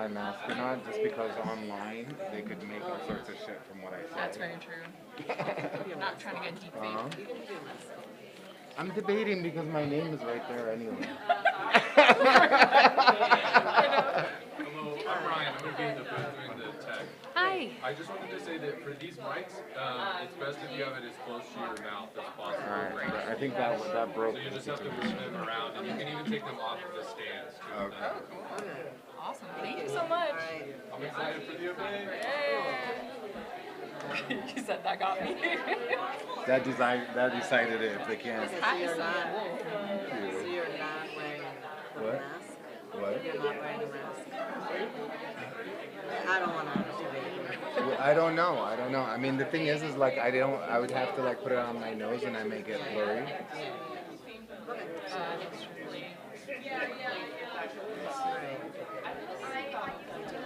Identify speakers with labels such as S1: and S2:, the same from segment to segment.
S1: my mask or not, just because online they could make all sorts of shit from what I say.
S2: That's very true. I'm not trying to get deep fake.
S1: I'm debating because my name is right there anyway.
S3: Hello, I'm Ryan. I'm going to be in the booth doing the tech.
S4: Hi.
S3: I just wanted to say that for these mics, it's best if you have it as close to your mouth as possible.
S1: Alright, I think that broke.
S3: So you just have to move them around, and you can even take them off of the stands too.
S1: Okay.
S2: Awesome. Thank you so much.
S3: I'm excited for the event.
S2: You said that got me.
S1: That decided it if they can't.
S5: So you're not wearing a
S1: What?
S5: mask?
S1: What?
S5: You're not wearing a mask? I don't want to debate.
S1: Well, I don't know. I mean, the thing is like I would have to like put it on my nose and I make it blurry.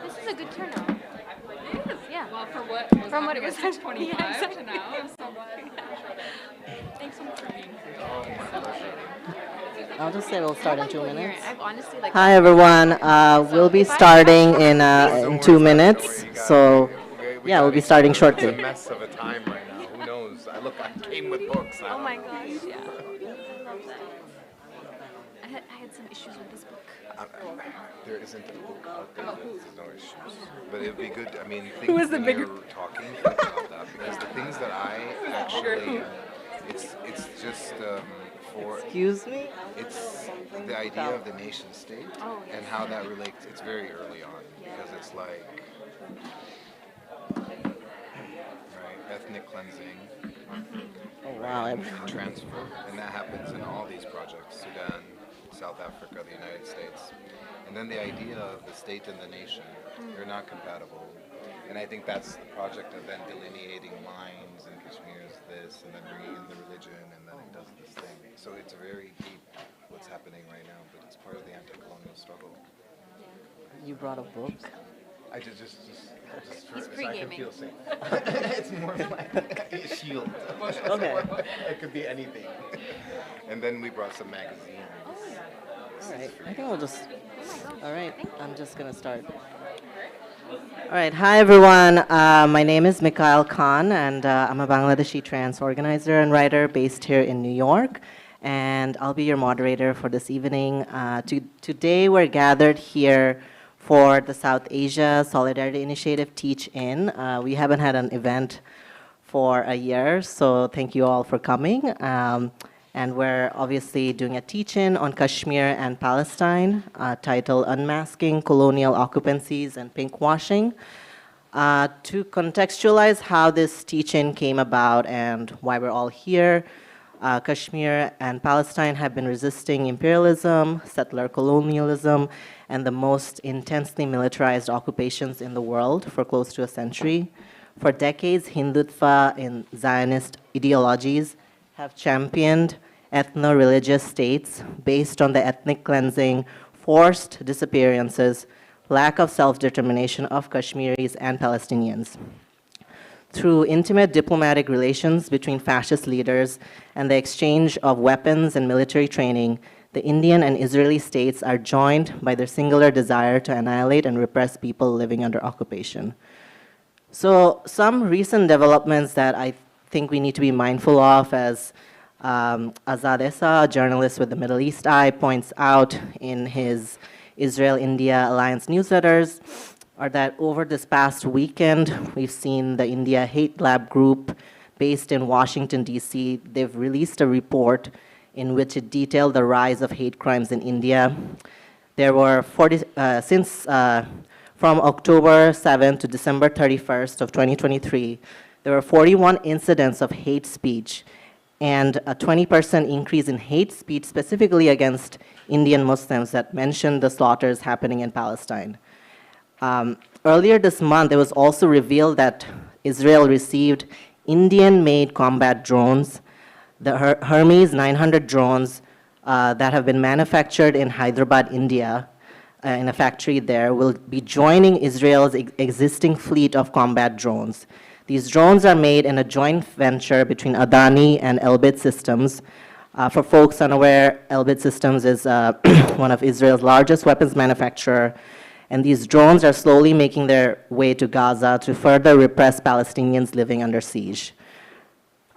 S4: This is a good turnout. It is, yeah.
S2: Well, for what was
S4: From what it was
S2: 6:25
S4: yeah, exactly.
S2: to now, I'm so glad. Thanks so much for being here.
S5: I'll just say we'll start in 2
S4: Well,
S5: minutes.
S4: I've honestly like.
S5: Hi everyone, we'll be starting in 2 minutes, so yeah, we'll be starting
S1: It's
S5: shortly.
S1: a mess of a time right now. Who knows? I came with books.
S4: Oh my gosh, yeah. I had some issues with this book.
S1: There isn't a book out there that there's no issues. But it'd be good, I mean,
S2: Who is the
S1: when
S2: bigger-
S1: you're talking, think about that. Because the things that I actually, it's just for,
S5: Excuse me?
S1: it's the idea of the nation state
S4: Oh, yeah.
S1: and how that relates, it's very early on. Because it's like, right, ethnic cleansing,
S5: Oh wow,
S1: and transfer. And that happens in all these projects, Sudan, South Africa, the United States. And then the idea of the state and the nation, they're not compatible. And I think that's the project of then delineating lines, and Kashmir is this, and then bringing in the religion, and then it does this thing. So it's very deep what's happening right now, but it's part of the anti-colonial struggle.
S5: you brought a book?
S1: I just
S4: He's
S1: so I can
S4: pre-gaming.
S1: feel safe. It's more like a shield.
S5: Okay.
S1: It could be anything. And then we brought some magazines.
S5: Alright, I think we'll just, alright, I'm just gonna start. Alright, hi everyone, my name is Mikhail Khan and I'm a Bangladeshi trans organizer and writer based here in New York. And I'll be your moderator for this evening. Today we're gathered here for the South Asia Solidarity Initiative Teach-In. We haven't had an event for a year, so thank you all for coming. And we're obviously doing a teach-in on Kashmir and Palestine, titled Unmasking, Colonial Occupancies and Pinkwashing. To contextualize how this teach-in came about and why we're all here, Kashmir and Palestine have been resisting imperialism, settler colonialism, and the most intensely militarized occupations in the world for close to a century. For decades, Hindutva and Zionist ideologies have championed ethno-religious states based on the ethnic cleansing, forced disappearances, lack of self-determination of Kashmiris and Palestinians. Through intimate diplomatic relations between fascist leaders and the exchange of weapons and military training, the Indian and Israeli states are joined by their singular desire to annihilate and repress people living under occupation. So some recent developments that I think we need to be mindful of, as Azad Essa, a journalist with the Middle East Eye, points out in his Israel-India Alliance newsletters, are that over this past weekend, we've seen the India Hate Lab group based in Washington, D.C. They've released a report in which it detailed the rise of hate crimes in India. There were from October 7th to December 31st of 2023, there were 41 incidents of hate speech and a 20% increase in hate speech specifically against Indian Muslims that mentioned the slaughters happening in Palestine. Earlier this month, it was also revealed that Israel received Indian-made combat drones, the Hermes 900 drones that have been manufactured in Hyderabad, India, in a factory there, will be joining Israel's existing fleet of combat drones. These drones are made in a joint venture between Adani and Elbit Systems. For folks unaware, Elbit Systems is one of Israel's largest weapons manufacturer, And these drones are slowly making their way to Gaza to further repress Palestinians living under siege.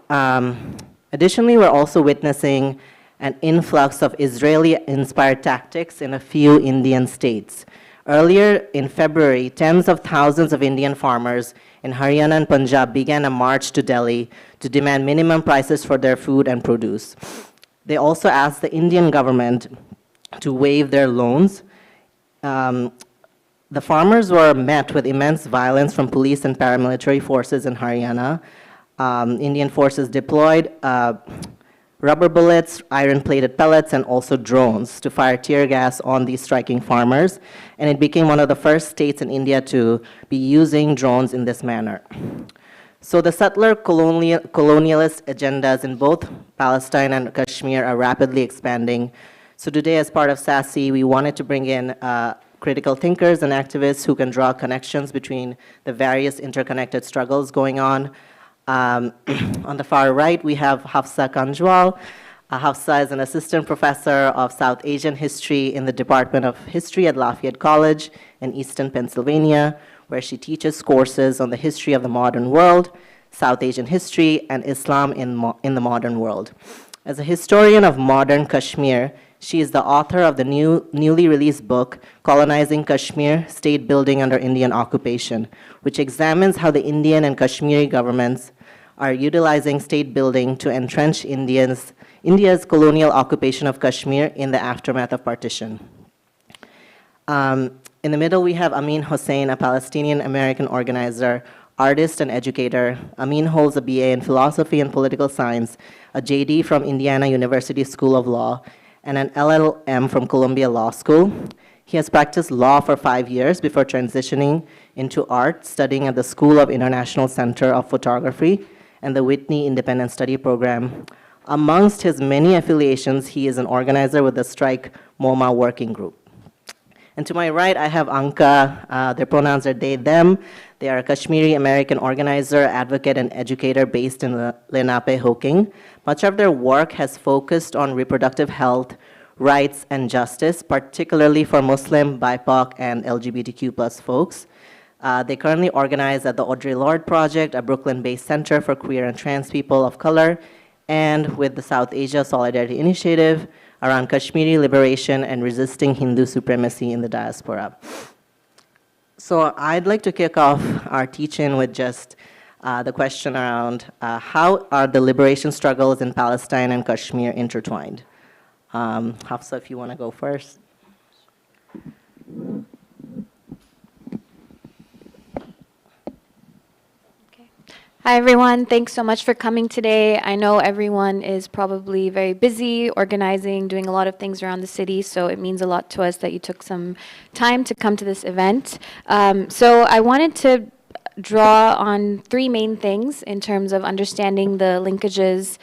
S5: Additionally, we're also witnessing an influx of Israeli-inspired tactics in a few Indian states. Earlier in February, tens of thousands of Indian farmers in Haryana and Punjab began a march to Delhi to demand minimum prices for their food and produce. They also asked the Indian government to waive their loans. The farmers were met with immense violence from police and paramilitary forces in Haryana. Indian forces deployed rubber bullets, iron-plated pellets, and also drones to fire tear gas on these striking farmers. And it became one of the first states in India to be using drones in this manner. So the settler colonialist agendas in both Palestine and Kashmir are rapidly expanding. So today, as part of SASE, we wanted to bring in critical thinkers and activists who can draw connections between the various interconnected struggles going on. On the far right, we have Hafsa Kanjwal. Hafsa is an assistant professor of South Asian history in the Department of History at Lafayette College in Easton, Pennsylvania, where she teaches courses on the history of the modern world, South Asian history, and Islam in the modern world. As a historian of modern Kashmir, she is the author of the newly released book, Colonizing Kashmir, State Building Under Indian Occupation, which examines how the Indian and Kashmiri governments are utilizing state building to entrench India's colonial occupation of Kashmir in the aftermath of partition. In the middle, we have Amin Husain, a Palestinian-American organizer, artist, and educator. Amin holds a BA in Philosophy and Political Science, a JD from Indiana University School of Law, and an LLM from Columbia Law School. He has practiced law for 5 years before transitioning into art, studying at the School of International Center of Photography and the Whitney Independent Study Program. Amongst his many affiliations, he is an organizer with the Strike MoMA Working Group. And to my right, I have Anka. Their pronouns are they, them. They are a Kashmiri-American organizer, advocate, and educator based in Lenape, Hoking. Much of their work has focused on reproductive health, rights, and justice, particularly for Muslim, BIPOC, and LGBTQ+ folks. They currently organize at the Audre Lorde Project, a Brooklyn-based center for queer and trans people of color, and with the South Asia Solidarity Initiative around Kashmiri liberation and resisting Hindu supremacy in the diaspora. So I'd like to kick off our teach-in with just the question around how are the liberation struggles in Palestine and Kashmir intertwined? Hafsa, if you want to go first.
S4: Hi, everyone. Thanks so much for coming today. I know everyone is probably very busy, organizing, doing a lot of things around the city, so it means a lot to us that you took some time to come to this event. So I wanted to draw on three main things in terms of understanding the linkages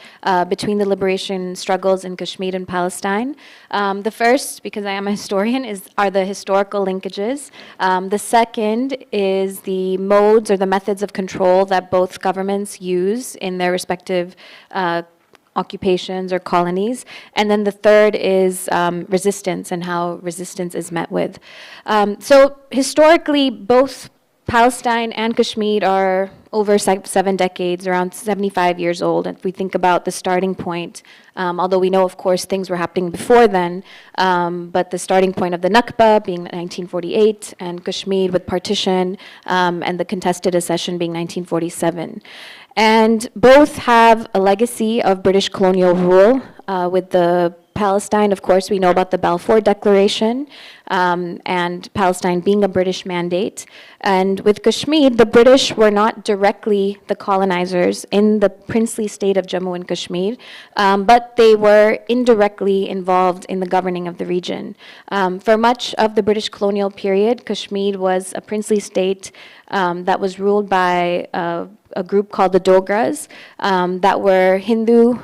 S4: between the liberation struggles in Kashmir and Palestine. The first, because I am a historian, are the historical linkages. The second is the modes or the methods of control that both governments use in their respective occupations or colonies. And then the third is resistance and how resistance is met with. So historically, both Palestine and Kashmir are over 7 decades, around 75 years old. If we think about the starting point, although we know, of course, things were happening before then, but the starting point of the Nakba being 1948, and Kashmir with partition, and the contested accession being 1947. And both have a legacy of British colonial rule. With the Palestine, of course, we know about the Balfour Declaration, and Palestine being a British mandate. And with Kashmir, the British were not directly the colonizers in the princely state of Jammu and Kashmir, but they were indirectly involved in the governing of the region. For much of the British colonial period, Kashmir was a princely state that was ruled by a group called the Dogras that were Hindu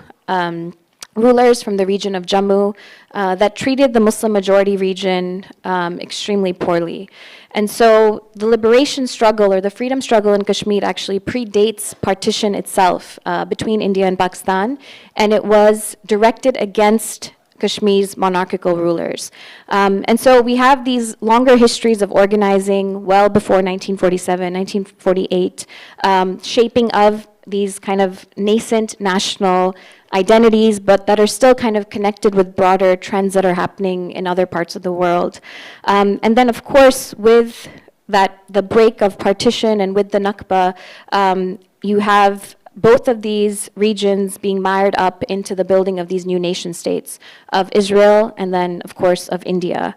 S4: rulers from the region of Jammu that treated the Muslim majority region extremely poorly. And so the liberation struggle or the freedom struggle in Kashmir actually predates partition itself between India and Pakistan, and it was directed against Kashmir's monarchical rulers. And so we have these longer histories of organizing well before 1947, 1948, shaping of these kind of nascent national identities, but that are still kind of connected with broader trends that are happening in other parts of the world. And then, of course, with the break of partition and with the Nakba, you have both of these regions being mired up into the building of these new nation states of Israel and then, of course, of India.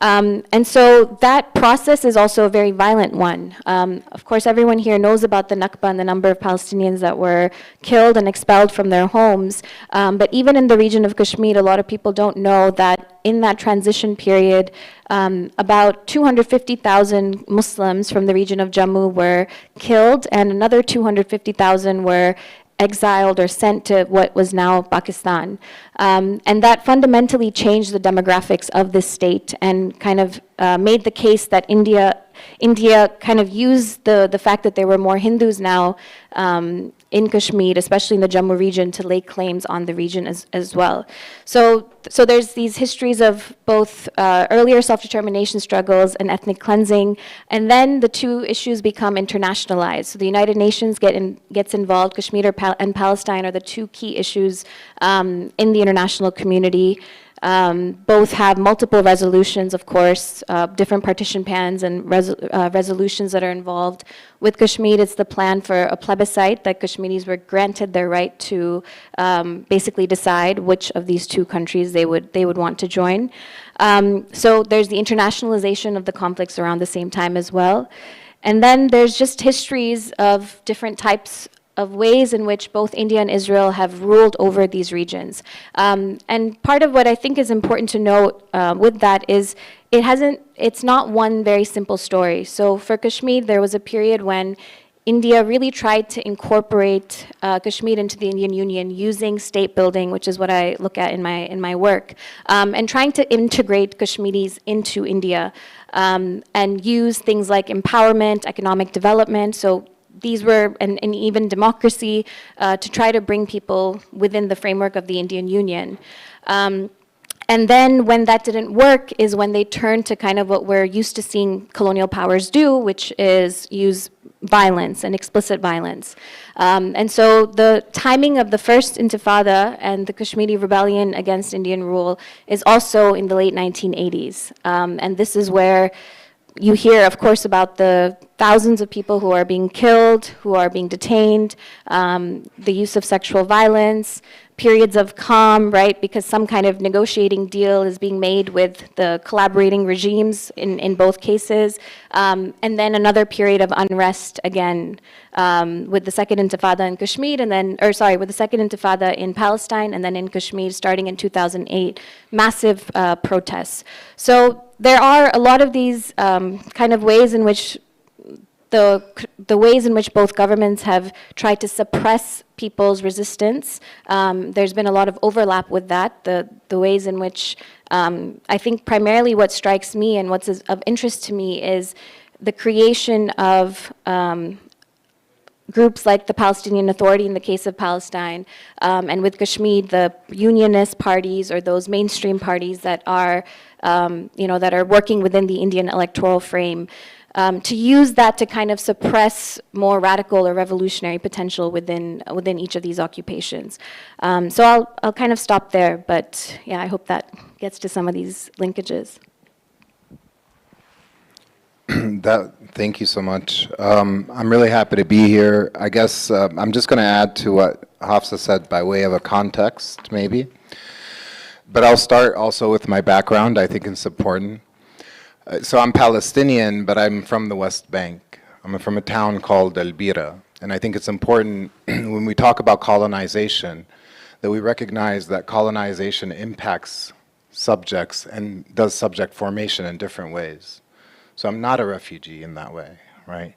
S4: And so that process is also a very violent one. Of course, everyone here knows about the Nakba and the number of Palestinians that were killed and expelled from their homes. But even in the region of Kashmir, a lot of people don't know that in that transition period, about 250,000 Muslims from the region of Jammu were killed, and another 250,000 were exiled or sent to what was now Pakistan. And that fundamentally changed the demographics of this state and kind of made the case that India kind of used the fact that there were more Hindus now in Kashmir, especially in the Jammu region, to lay claims on the region as well. So there's these histories of both earlier self-determination struggles and ethnic cleansing, and then the two issues become internationalized. So the United Nations gets involved. Kashmir and Palestine are the two key issues in the international community. Both have multiple resolutions, of course, different partition plans and resolutions that are involved. With Kashmir, it's the plan for a plebiscite that Kashmiris were granted their right to basically decide which of these two countries they would want to join. So there's the internationalization of the conflicts around the same time as well. And then there's just histories of different types of ways in which both India and Israel have ruled over these regions. And part of what I think is important to note with that is it's not one very simple story. So for Kashmir, there was a period when India really tried to incorporate Kashmir into the Indian Union using state building, which is what I look at in my work, and trying to integrate Kashmiris into India and use things like empowerment, economic development. So these were, and even democracy, to try to bring people within the framework of the Indian Union. And then when that didn't work is when they turned to kind of what we're used to seeing colonial powers do, which is use violence and explicit violence. And so the timing of the first Intifada and the Kashmiri rebellion against Indian rule is also in the late 1980s. And this is where you hear, of course, about the thousands of people who are being killed, who are being detained, the use of sexual violence, periods of calm, right, because some kind of negotiating deal is being made with the collaborating regimes in both cases, and then another period of unrest again with the second Intifada in Kashmir, and then, with the second Intifada in Palestine, and then in Kashmir starting in 2008, massive protests. So there are a lot of these kind of ways in which the ways in which both governments have tried to suppress people's resistance. There's been a lot of overlap with that. The ways in which I think primarily what strikes me and what's of interest to me is the creation of groups like the Palestinian Authority in the case of Palestine, and with Kashmir, the unionist parties or those mainstream parties that are, that are working within the Indian electoral frame. To use that to kind of suppress more radical or revolutionary potential within each of these occupations. So I'll kind of stop there, but yeah, I hope that gets to some of these linkages.
S1: Thank you so much. I'm really happy to be here. I guess I'm just going to add to what Hafsa said by way of a context, maybe. But I'll start also with my background. I think it's important. So I'm Palestinian, but I'm from the West Bank. I'm from a town called El Bira. And I think it's important when we talk about colonization that we recognize that colonization impacts subjects and does subject formation in different ways. So I'm not a refugee in that way, right?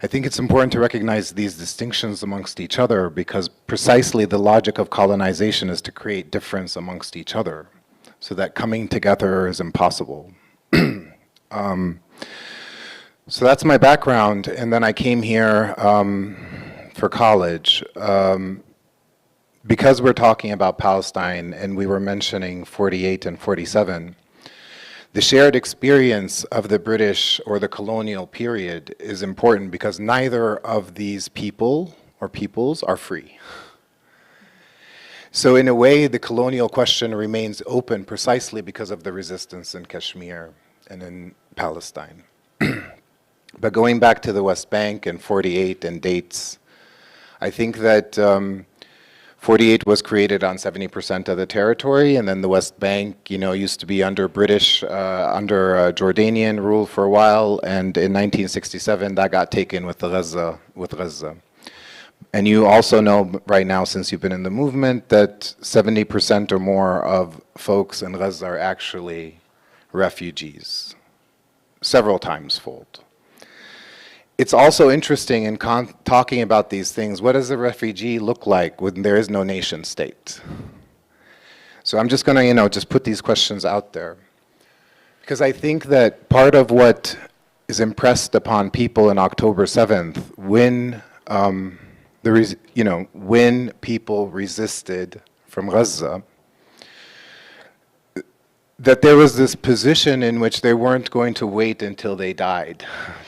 S1: I think it's important to recognize these distinctions amongst each other because precisely the logic of colonization is to create difference amongst each other so that coming together is impossible. So that's my background, and then I came here for college. because we're talking about Palestine and we were mentioning 48 and 47, the shared experience of the British or the colonial period is important because neither of these people or peoples are free. So in a way, the colonial question remains open precisely because of the resistance in Kashmir and in Palestine. But going back to the West Bank and 48 and dates, I think that 48 was created on 70% of the territory, and then the West Bank, used to be under British, under Jordanian rule for a while, and in 1967 that got taken with Gaza. And you also know right now, since you've been in the movement, that 70% or more of folks in Gaza are actually refugees, several times fold. It's also interesting in talking about these things, what does a refugee look like when there is no nation state? So I'm just going to, just put these questions out there. Because I think that part of what is impressed upon people in October 7th, when when people resisted from Gaza, that there was this position in which they weren't going to wait until they died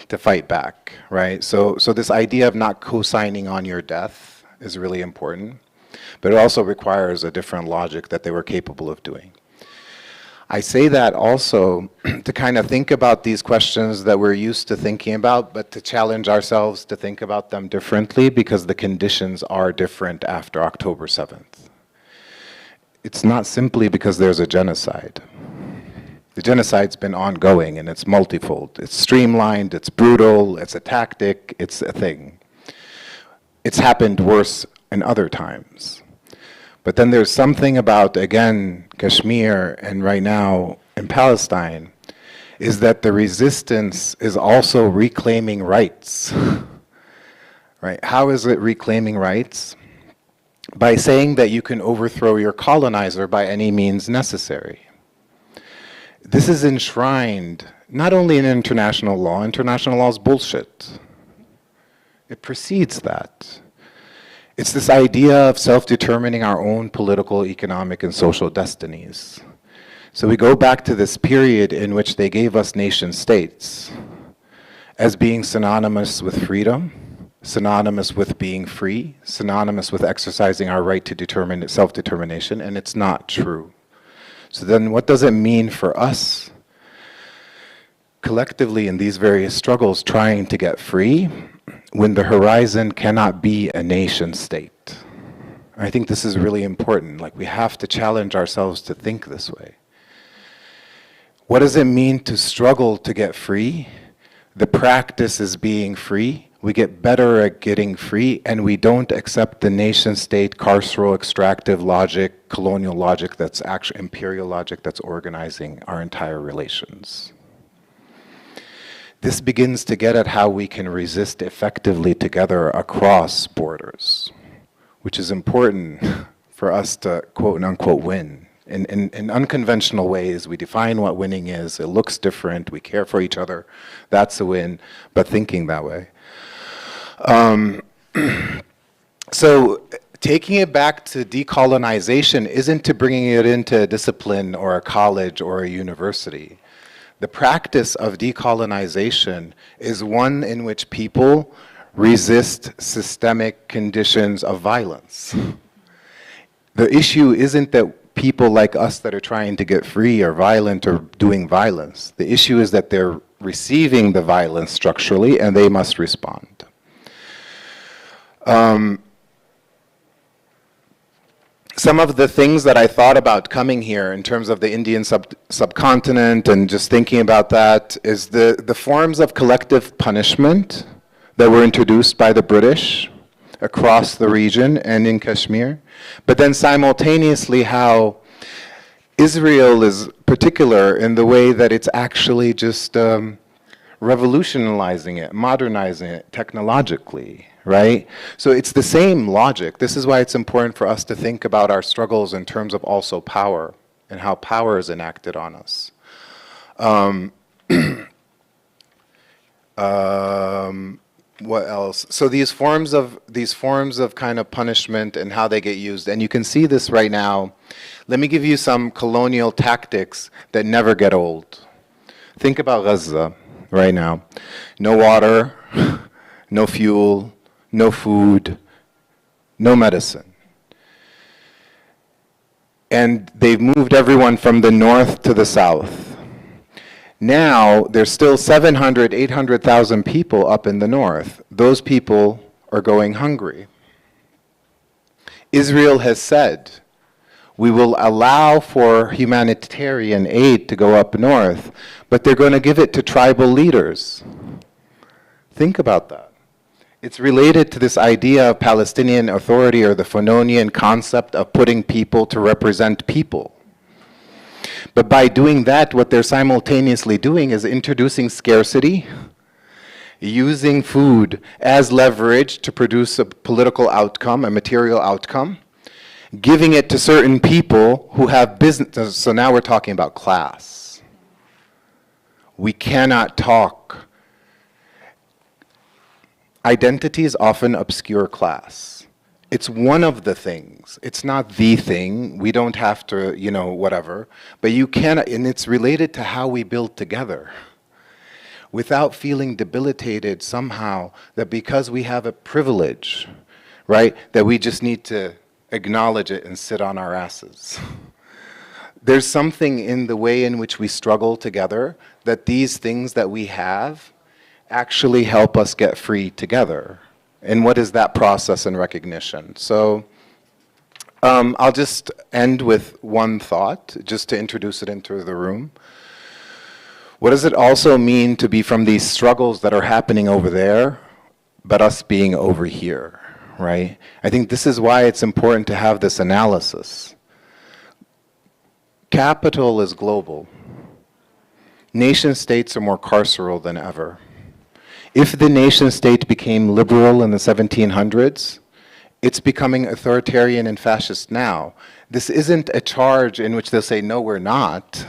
S1: to fight back, right? So this idea of not co-signing on your death is really important, but it also requires a different logic that they were capable of doing. I say that also to kind of think about these questions that we're used to thinking about, but to challenge ourselves to think about them differently because the conditions are different after October 7th. It's not simply because there's a genocide. The genocide's been ongoing and it's multifold. It's streamlined, it's brutal, it's a tactic, it's a thing. It's happened worse in other times. But then there's something about, again, Kashmir and right now in Palestine, is that the resistance is also reclaiming rights. Right? How is it reclaiming rights? By saying that you can overthrow your colonizer by any means necessary. This is enshrined not only in international law is bullshit. It precedes that. It's this idea of self-determining our own political, economic, and social destinies. So we go back to this period in which they gave us nation states as being synonymous with freedom, synonymous with being free, synonymous with exercising our right to self-determination, and it's not true. So then what does it mean for us collectively in these various struggles trying to get free when the horizon cannot be a nation state? I think this is really important. Like, we have to challenge ourselves to think this way. What does it mean to struggle to get free? The practice is being free. We get better at getting free, and we don't accept the nation-state, carceral, extractive logic, colonial logic, that's actually imperial logic that's organizing our entire relations. This begins to get at how we can resist effectively together across borders, which is important for us to quote unquote win. In unconventional ways, we define what winning is. It looks different. We care for each other. That's a win. But thinking that way. So taking it back to decolonization isn't to bringing it into a discipline or a college or a university. The practice of decolonization is one in which people resist systemic conditions of violence. The issue isn't that people like us that are trying to get free are violent or doing violence. The issue is that they're receiving the violence structurally and they must respond. Some of the things that I thought about coming here in terms of the Indian subcontinent and just thinking about that is the forms of collective punishment that were introduced by the British across the region and in Kashmir, but then simultaneously how Israel is particular in the way that it's actually just revolutionizing it, modernizing it technologically. Right? So it's the same logic. This is why it's important for us to think about our struggles in terms of also power and how power is enacted on us. what else? So these forms of kind of punishment and how they get used, and you can see this right now. Let me give you some colonial tactics that never get old. Think about Gaza right now. No water, no fuel, no food, no medicine. And they've moved everyone from the north to the south. Now, there's still 700, 800,000 people up in the north. Those people are going hungry. Israel has said, we will allow for humanitarian aid to go up north, but they're going to give it to tribal leaders. Think about that. It's related to this idea of Palestinian Authority, or the Fanonian concept of putting people to represent people. But by doing that, what they're simultaneously doing is introducing scarcity, using food as leverage to produce a political outcome, a material outcome, giving it to certain people who have business. So now we're talking about class. We cannot talk. Identities often obscure class. It's one of the things. It's not the thing. We don't have to, whatever. But you can, and it's related to how we build together. Without feeling debilitated somehow, that because we have a privilege, right, that we just need to acknowledge it and sit on our asses. There's something in the way in which we struggle together, that these things that we have actually help us get free together. And what is that process and recognition? So I'll just end with one thought, just to introduce it into the room. What does it also mean to be from these struggles that are happening over there, but us being over here, right? I think this is why it's important to have this analysis. Capital is global. Nation states are more carceral than ever. If the nation state became liberal in the 1700s, it's becoming authoritarian and fascist now. This isn't a charge in which they'll say, no, we're not.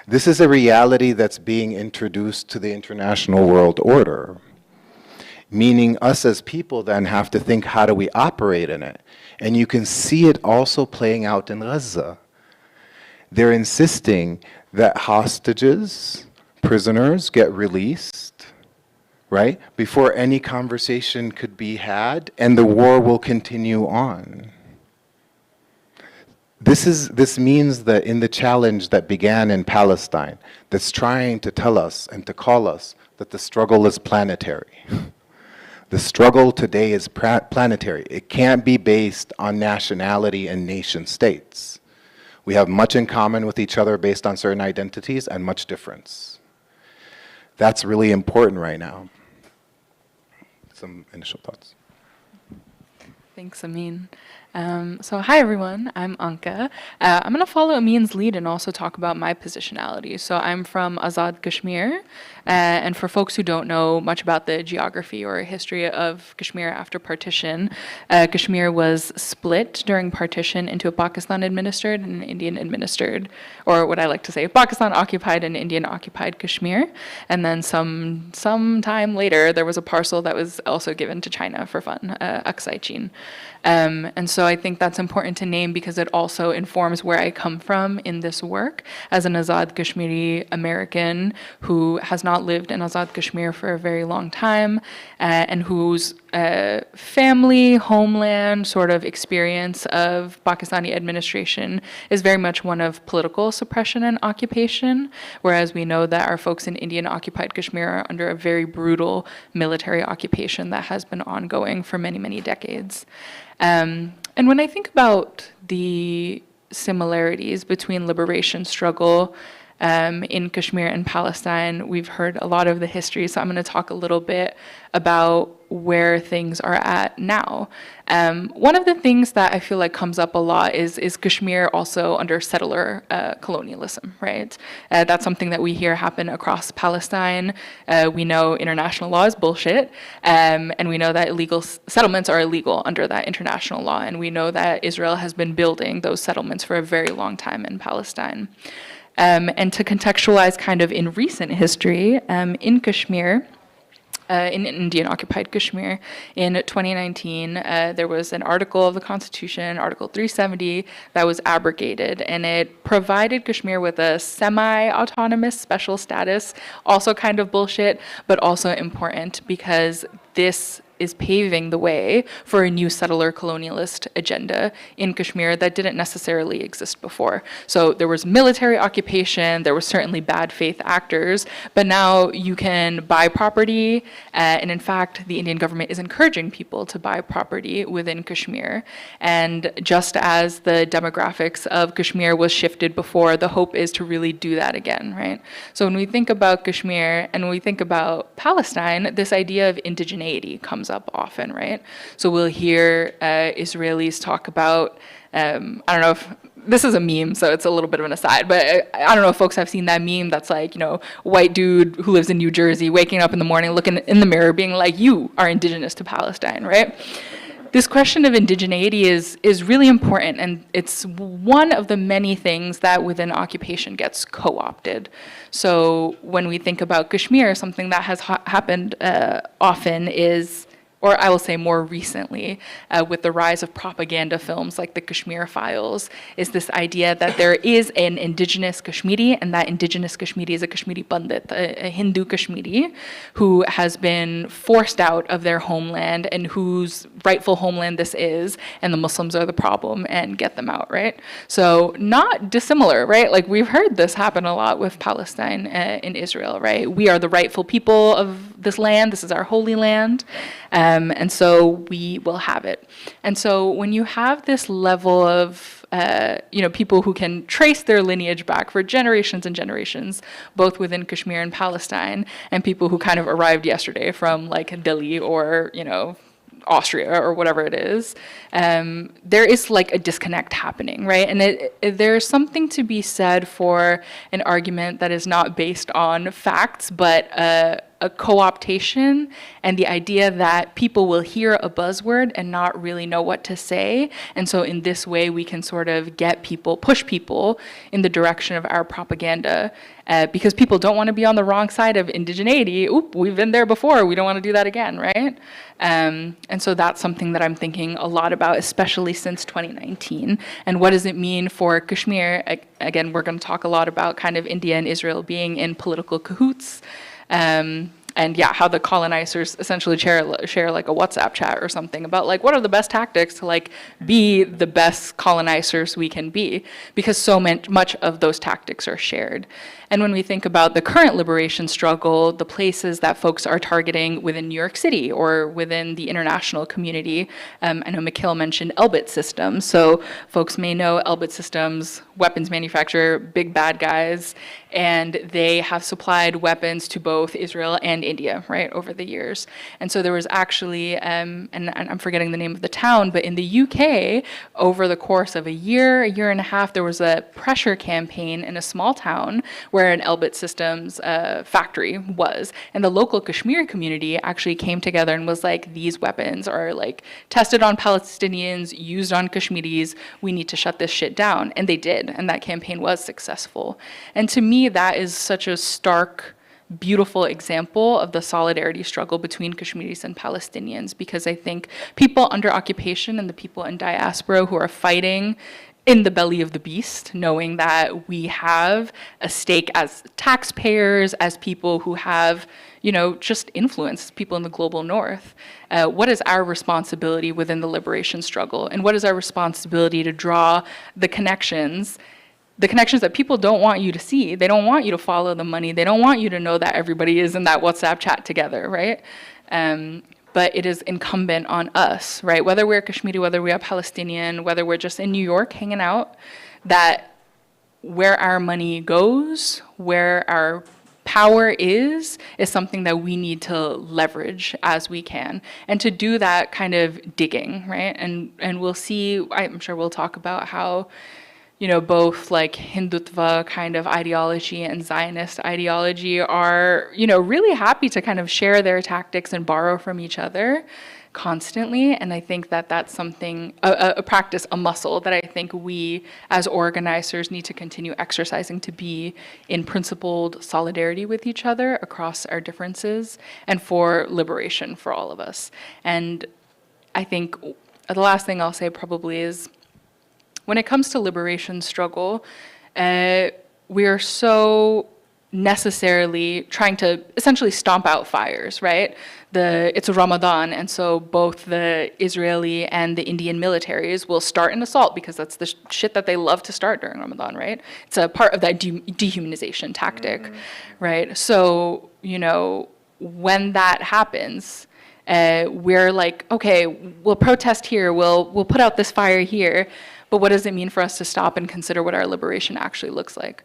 S1: This is a reality that's being introduced to the international world order. Meaning us as people then have to think, how do we operate in it? And you can see it also playing out in Gaza. They're insisting that hostages, prisoners get released, right, before any conversation could be had, and the war will continue on. This means that in the challenge that began in Palestine, that's trying to tell us and to call us that the struggle is planetary. The struggle today is planetary. It can't be based on nationality and nation states. We have much in common with each other based on certain identities and much difference. That's really important right now. Some initial thoughts.
S2: Thanks, Amin. So hi, everyone. I'm Anka. I'm going to follow Amin's lead and also talk about my positionality. So I'm from Azad Kashmir. And for folks who don't know much about the geography or history of Kashmir after partition, Kashmir was split during partition into a Pakistan-administered and an Indian-administered, or what I like to say, Pakistan-occupied and Indian-occupied Kashmir. And then some time later, there was a parcel that was also given to China for fun, Aksai Chin. And so I think that's important to name because it also informs where I come from in this work as an Azad Kashmiri American who has not lived in Azad Kashmir for a very long time and whose family, homeland sort of experience of Pakistani administration is very much one of political suppression and occupation, whereas we know that our folks in Indian-occupied Kashmir are under a very brutal military occupation that has been ongoing for many, many decades. And when I think about the similarities between liberation struggle in Kashmir and Palestine, we've heard a lot of the history, so I'm going to talk a little bit about where things are at now. One of the things that I feel like comes up a lot is Kashmir also under settler colonialism, right? That's something that we hear happen across Palestine. We know international law is bullshit, and we know that illegal settlements are illegal under that international law, and we know that Israel has been building those settlements for a very long time in Palestine. And to contextualize kind of in recent history, in Kashmir, in Indian-occupied Kashmir. In 2019, there was an article of the Constitution, Article 370, that was abrogated, and it provided Kashmir with a semi-autonomous special status, also kind of bullshit, but also important because this is paving the way for a new settler colonialist agenda in Kashmir that didn't necessarily exist before. So there was military occupation, there were certainly bad faith actors, but now you can buy property, and in fact, the Indian government is encouraging people to buy property within Kashmir. And just as the demographics of Kashmir was shifted before, the hope is to really do that again, right? So when we think about Kashmir and when we think about Palestine, this idea of indigeneity comes up often, right? So we'll hear Israelis talk about, I don't know if, this is a meme, so it's a little bit of an aside, but I don't know if folks have seen that meme that's like, white dude who lives in New Jersey waking up in the morning, looking in the mirror, being like, you are indigenous to Palestine, right? This question of indigeneity is really important, and it's one of the many things that within occupation gets co-opted. So when we think about Kashmir, something that has happened often is, or I will say more recently, with the rise of propaganda films like the Kashmir Files, is this idea that there is an indigenous Kashmiri, and that indigenous Kashmiri is a Kashmiri Pandit, a Hindu Kashmiri, who has been forced out of their homeland and whose rightful homeland this is, and the Muslims are the problem, and get them out, right? So not dissimilar, right? Like we've heard this happen a lot with Palestine in Israel, right? We are the rightful people of this land, this is our holy land. And so we will have it. And so when you have this level of, people who can trace their lineage back for generations and generations, both within Kashmir and Palestine, and people who kind of arrived yesterday from like Delhi or, Austria or whatever it is, there is like a disconnect happening, right? And there's something to be said for an argument that is not based on facts, but a co-optation and the idea that people will hear a buzzword and not really know what to say. And so in this way, we can sort of push people in the direction of our propaganda because people don't want to be on the wrong side of indigeneity. Oop, we've been there before. We don't want to do that again, right? And so that's something that I'm thinking a lot about, especially since 2019. And what does it mean for Kashmir? Again, we're going to talk a lot about kind of India and Israel being in political cahoots. And yeah, how the colonizers essentially share like a WhatsApp chat or something about like what are the best tactics to like be the best colonizers we can be, because so much of those tactics are shared. And when we think about the current liberation struggle, the places that folks are targeting within New York City or within the international community, I know Mikhail mentioned Elbit Systems. So folks may know Elbit Systems, weapons manufacturer, big bad guys, and they have supplied weapons to both Israel and India, right, over the years. And so there was actually, and I'm forgetting the name of the town, but in the UK, over the course of a year and a half, there was a pressure campaign in a small town where an Elbit Systems factory was. And the local Kashmir community actually came together and was like, these weapons are like tested on Palestinians, used on Kashmiris, we need to shut this shit down. And they did, and that campaign was successful. And to me, that is such a stark, beautiful example of the solidarity struggle between Kashmiris and Palestinians, because I think people under occupation and the people in diaspora who are fighting in the belly of the beast, knowing that we have a stake as taxpayers, as people who have, just influence people in the global north. What is our responsibility within the liberation struggle? And what is our responsibility to draw the connections that people don't want you to see? They don't want you to follow the money. They don't want you to know that everybody is in that WhatsApp chat together, right? But it is incumbent on us, right? Whether we're Kashmiri, whether we are Palestinian, whether we're just in New York hanging out, that where our money goes, where our power is something that we need to leverage as we can. And to do that kind of digging, right? And we'll see, I'm sure we'll talk about how both like Hindutva kind of ideology and Zionist ideology are, really happy to kind of share their tactics and borrow from each other. constantly. And I think that that's something, a practice, a muscle that I think we as organizers need to continue exercising, to be in principled solidarity with each other across our differences and for liberation for all of us. And I think the last thing I'll say probably is, when it comes to liberation struggle, we are so necessarily trying to essentially stomp out fires, right? It's a Ramadan, and so both the Israeli and the Indian militaries will start an assault because that's the shit that they love to start during Ramadan, right? It's a part of that dehumanization tactic, right? So, you know, when that happens, we're like, okay, we'll protest here, we'll put out this fire here, but what does it mean for us to stop and consider what our liberation actually looks like?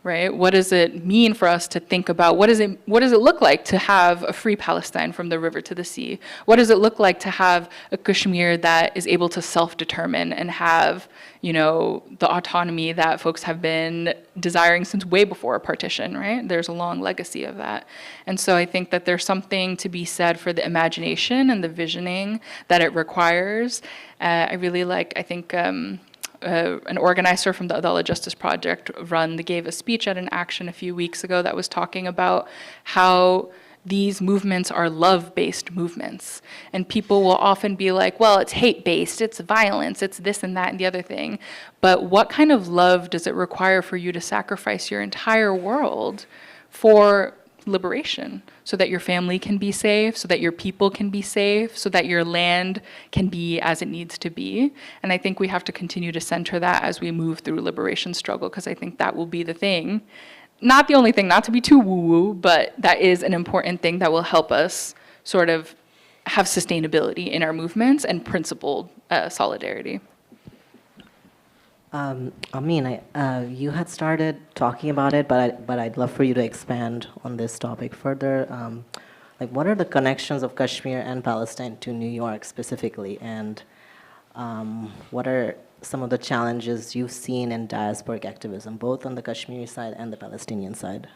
S2: Right? What does it mean for us to think about what does it look like to have a free Palestine from the river to the sea? What does it look like to have a Kashmir that is able to self-determine and have, you know, the autonomy that folks have been desiring since way before partition, right? There's a long legacy of that. And so I think that there's something to be said for the imagination and the visioning that it requires. I really like, I think, an organizer from the Adala Justice Project gave a speech at an action a few weeks ago that was talking about how these movements are love-based movements. And people will often be like, well, it's hate-based, it's violence, it's this and that and the other thing. But what kind of love does it require for you to sacrifice your entire world for liberation, so that your family can be safe, so that your people can be safe, so that your land can be as it needs to be? And I think we have to continue to center that as we move through liberation struggle, because I think that will be the thing, not the only thing, not to be too woo-woo, but that is an important thing that will help us sort of have sustainability in our movements and principled solidarity.
S5: Amin, you had started talking about it, but I'd love for you to expand on this topic further. Like, what are the connections of Kashmir and Palestine to New York specifically, and what are some of the challenges you've seen in diasporic activism, both on the Kashmiri side and the Palestinian side?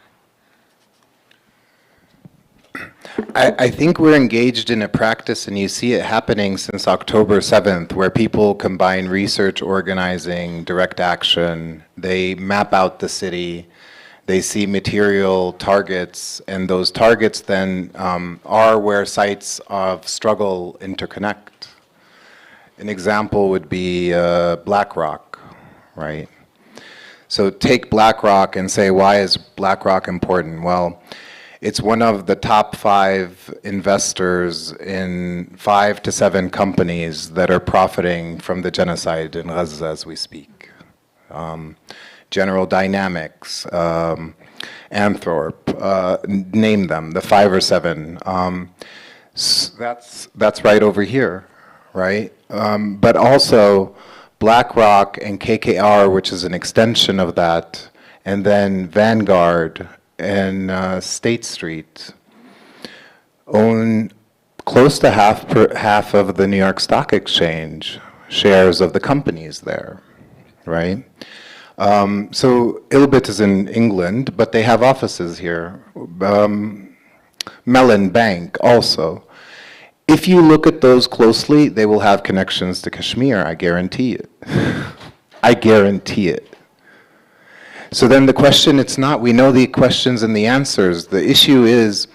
S1: I think we're engaged in a practice, and you see it happening since October 7th, where people combine research, organizing, direct action. They map out the city. They see material targets, and those targets then are where sites of struggle interconnect. An example would be BlackRock, right? So take BlackRock and say, why is BlackRock important? Well, it's one of the top 5 investors in 5 to 7 companies that are profiting from the genocide in Gaza as we speak. General Dynamics, Anthrop, name them, the 5 or 7. That's right over here, right? But also BlackRock and KKR, which is an extension of that, and then Vanguard and State Street own close to half of the New York Stock Exchange shares of the companies there, right? So Ilbit is in England, but they have offices here. Mellon Bank also. If you look at those closely, they will have connections to Kashmir, I guarantee it. I guarantee it. So then the question, it's not, we know the questions and the answers. The issue is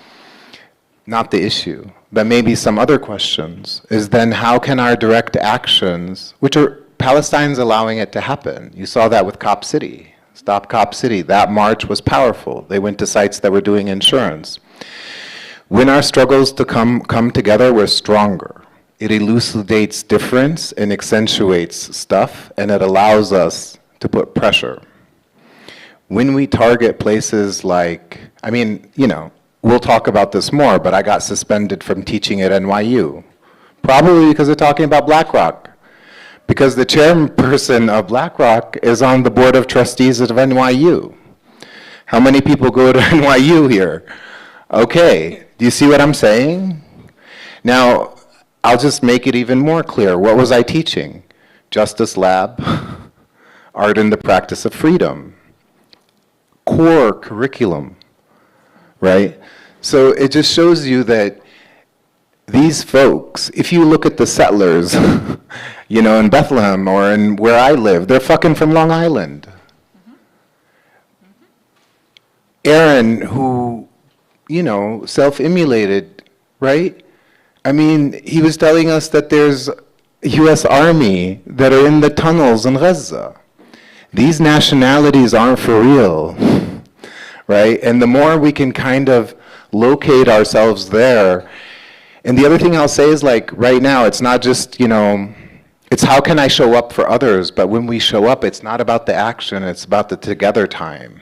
S1: not the issue, but maybe some other questions, is then how can our direct actions, which are Palestine's allowing it to happen. You saw that with Cop City, Stop Cop City. That march was powerful. They went to sites that were doing insurance. When our struggles to come together, we're stronger. It elucidates difference and accentuates stuff, and it allows us to put pressure. When we target places like, I mean, you know, we'll talk about this more, but I got suspended from teaching at NYU, probably because of talking about BlackRock, because the chairperson of BlackRock is on the board of trustees of NYU. How many people go to NYU here? Okay, do you see what I'm saying? Now, I'll just make it even more clear. What was I teaching? Justice Lab, Art and the Practice of Freedom. Core curriculum, right? So it just shows you that these folks, if you look at the settlers, you know, in Bethlehem or in where I live, they're fucking from Long Island. Aaron, who, you know, self-immolated, right? I mean, he was telling us that there's US Army that are in the tunnels in Gaza. These nationalities aren't for real, right? And the more we can kind of locate ourselves there. And the other thing I'll say is, like, right now, it's not just, you know, it's how can I show up for others, but when we show up, it's not about the action, it's about the together time.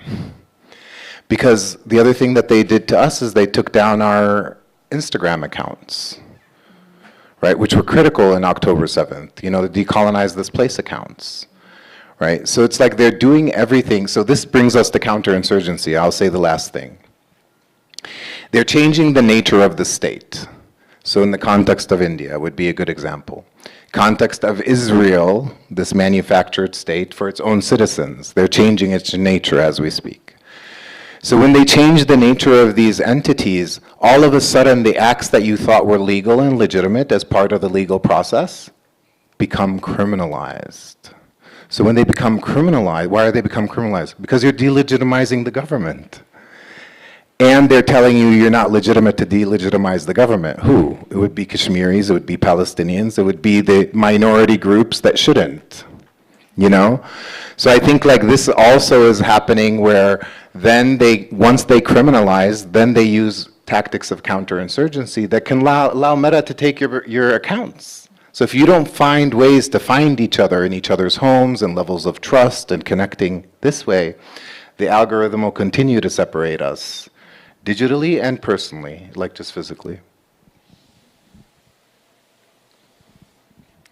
S1: Because the other thing that they did to us is they took down our Instagram accounts, right, which were critical in October 7th, you know, the decolonize this place accounts, right? So it's like they're doing everything. So this brings us to counterinsurgency. I'll say the last thing. They're changing the nature of the state. So in the context of India would be a good example. Context of Israel, this manufactured state for its own citizens. They're changing its nature as we speak. So when they change the nature of these entities, all of a sudden the acts that you thought were legal and legitimate as part of the legal process become criminalized. So when they become criminalized, why are they become criminalized? Because you're delegitimizing the government. And they're telling you you're not legitimate to delegitimize the government. Who? It would be Kashmiris, it would be Palestinians, it would be the minority groups that shouldn't, you know? So I think like this also is happening where then once they criminalize, then they use tactics of counterinsurgency that can allow Meta to take your accounts. So if you don't find ways to find each other in each other's homes and levels of trust and connecting this way, the algorithm will continue to separate us. Digitally and personally, like just physically.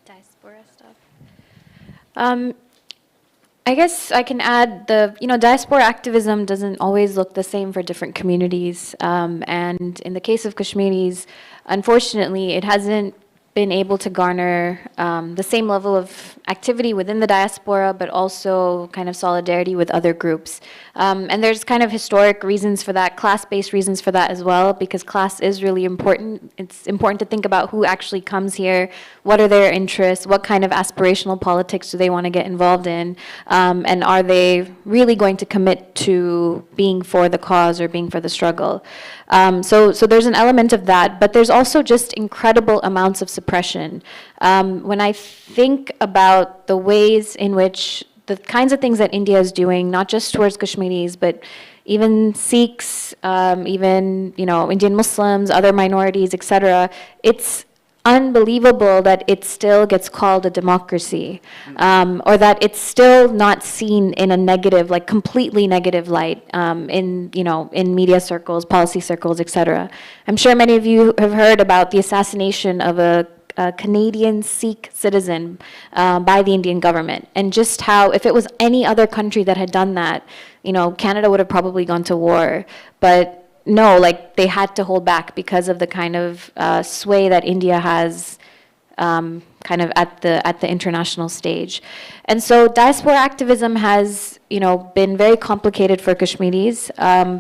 S4: Diaspora stuff. I guess I can add diaspora activism doesn't always look the same for different communities. And in the case of Kashmiris, unfortunately, it hasn't been able to garner the same level of activity within the diaspora, but also kind of solidarity with other groups. And there's kind of historic reasons for that, class-based reasons for that as well, because class is really important. It's important to think about who actually comes here, what are their interests, what kind of aspirational politics do they want to get involved in, and are they really going to commit to being for the cause or being for the struggle. So there's an element of that, but there's also just incredible amounts of suppression. When I think about the ways in which the kinds of things that India is doing, not just towards Kashmiris, but even Sikhs, even Indian Muslims, other minorities, etc., it's unbelievable that it still gets called a democracy, or that it's still not seen in a negative, like completely negative light in media circles, policy circles, etc. I'm sure many of you have heard about the assassination of a Canadian Sikh citizen by the Indian government, and just how if it was any other country that had done that, Canada would have probably gone to war, but no, like they had to hold back because of the kind of sway that India has kind of at the international stage. And so diaspora activism has been very complicated for Kashmiris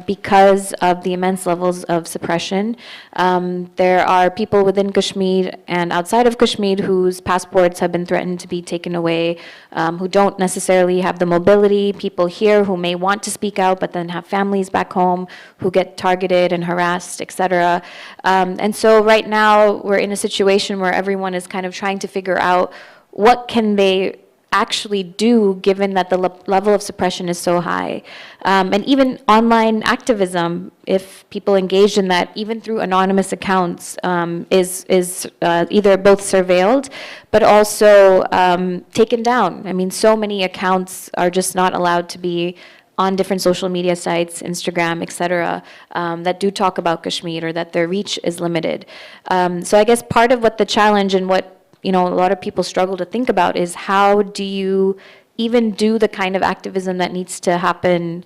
S4: because of the immense levels of suppression. There are people within Kashmir and outside of Kashmir whose passports have been threatened to be taken away, who don't necessarily have the mobility, people here who may want to speak out but then have families back home who get targeted and harassed, etc. And so right now we're in a situation where everyone is kind of trying to figure out what can they actually do given that the level of suppression is so high. And even online activism, if people engage in that, even through anonymous accounts, is either both surveilled, but also taken down. I mean, so many accounts are just not allowed to be on different social media sites, Instagram, etc., that do talk about Kashmir, or that their reach is limited. So I guess part of what the challenge and what a lot of people struggle to think about is how do you even do the kind of activism that needs to happen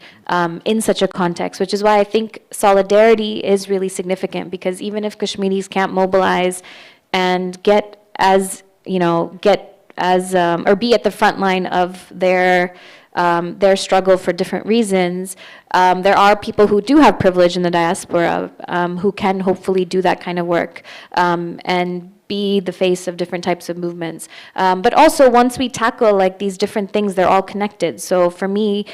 S4: in such a context, which is why I think solidarity is really significant, because even if Kashmiris can't mobilize and or be at the front line of their their struggle for different reasons, there are people who do have privilege in the diaspora who can hopefully do that kind of work and be the face of different types of movements. But also, once we tackle like these different things, they're all connected. So for me,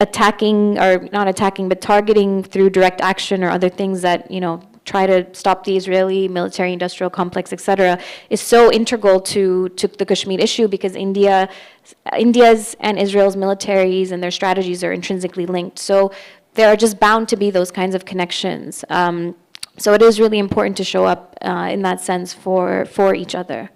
S4: attacking, or not attacking, but targeting through direct action or other things that, you know, try to stop the Israeli military-industrial complex, et cetera, is so integral to the Kashmir issue, because India's and Israel's militaries and their strategies are intrinsically linked. So there are just bound to be those kinds of connections. So it is really important to show up in that sense for each other.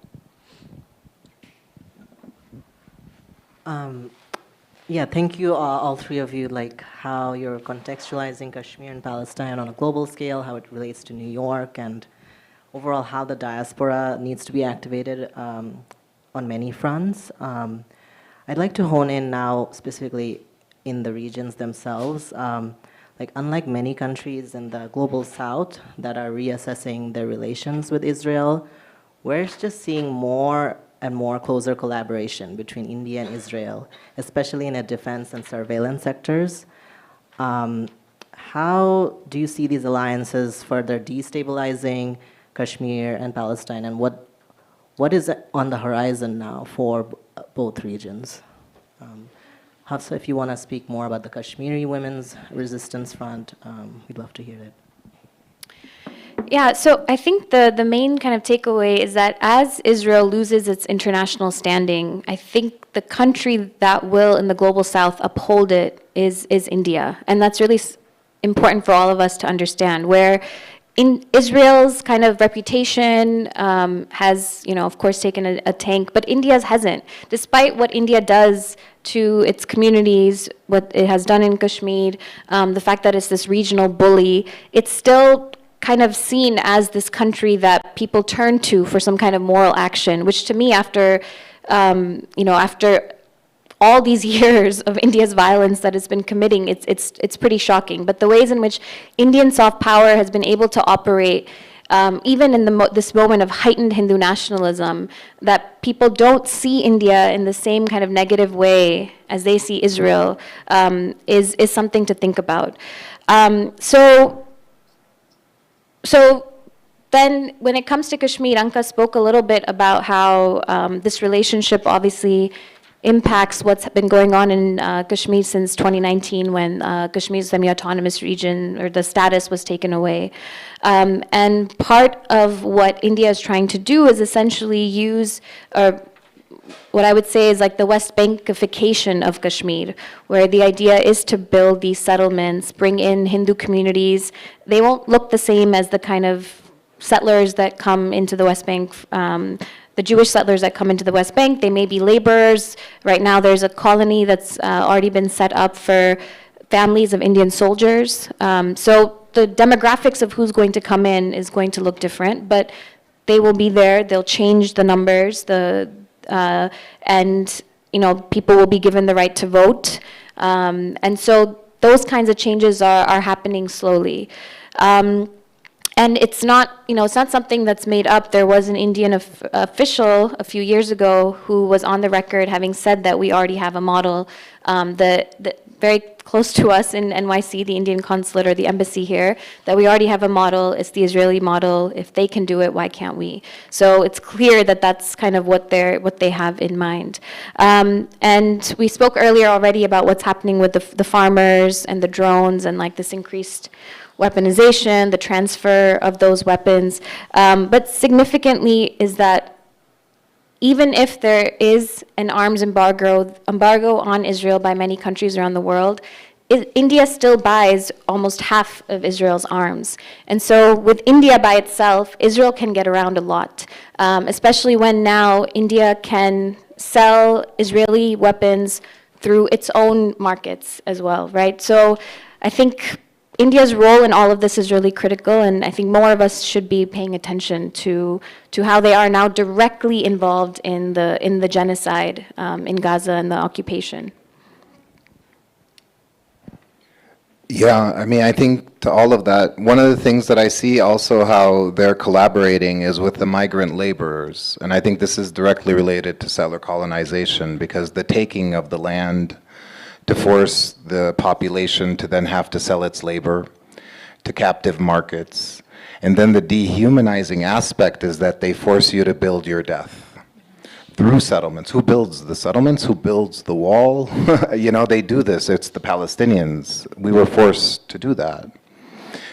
S5: Yeah, thank you, all three of you, like how you're contextualizing Kashmir and Palestine on a global scale, how it relates to New York, and overall how the diaspora needs to be activated on many fronts. I'd like to hone in now specifically in the regions themselves. Like, unlike many countries in the global south that are reassessing their relations with Israel, we're just seeing more and more closer collaboration between India and Israel, especially in the defense and surveillance sectors. How do you see these alliances further destabilizing Kashmir and Palestine, and what is on the horizon now for both regions? Hafsa, if you want to speak more about the Kashmiri Women's Resistance Front, we'd love to hear it.
S4: Yeah, so I think the main kind of takeaway is that as Israel loses its international standing, I think the country that will, in the global south, uphold it is India. And that's really important for all of us to understand, where in Israel's kind of reputation has, you know, of course, taken a tank, but India's hasn't. Despite what India does to its communities, what it has done in Kashmir, the fact that it's this regional bully, it's still kind of seen as this country that people turn to for some kind of moral action, which to me, after, you know, after all these years of India's violence that it's been committing, it's pretty shocking. But the ways in which Indian soft power has been able to operate, even in this moment of heightened Hindu nationalism, that people don't see India in the same kind of negative way as they see Israel, is something to think about. So then when it comes to Kashmir, Anka spoke a little bit about how this relationship obviously impacts what's been going on in Kashmir since 2019, when Kashmir's semi-autonomous region, or the status, was taken away. And part of what India is trying to do is essentially use, what I would say is like the West Bankification of Kashmir, where the idea is to build these settlements, bring in Hindu communities. They won't look the same as the kind of settlers that come into the West Bank, the Jewish settlers that come into the West Bank. They may be laborers. Right now there's a colony that's already been set up for families of Indian soldiers. So the demographics of who's going to come in is going to look different, but they will be there. They'll change the numbers, and you know, people will be given the right to vote, and so those kinds of changes are happening slowly, and it's not, you know, it's not something that's made up. There was an Indian official a few years ago who was on the record having said that we already have a model that very close to us in NYC, the Indian consulate or the embassy here, that we already have a model. It's the Israeli model. If they can do it, why can't we? So it's clear that that's kind of what they have in mind. And we spoke earlier already about what's happening with the farmers and the drones and like this increased weaponization, the transfer of those weapons. But significantly is that even if there is an arms embargo on Israel by many countries around the world, India still buys almost half of Israel's arms. And so with India by itself, Israel can get around a lot, especially when now India can sell Israeli weapons through its own markets as well, right? So I think India's role in all of this is really critical, and I think more of us should be paying attention to how they are now directly involved in the genocide in Gaza and the occupation.
S1: Yeah, I mean, I think to all of that, one of the things that I see also how they're collaborating is with the migrant laborers. And I think this is directly related to settler colonization, because the taking of the land to force the population to then have to sell its labor to captive markets. And then the dehumanizing aspect is that they force you to build your death through settlements. Who builds the settlements? Who builds the wall? You know, they do this. It's the Palestinians. We were forced to do that,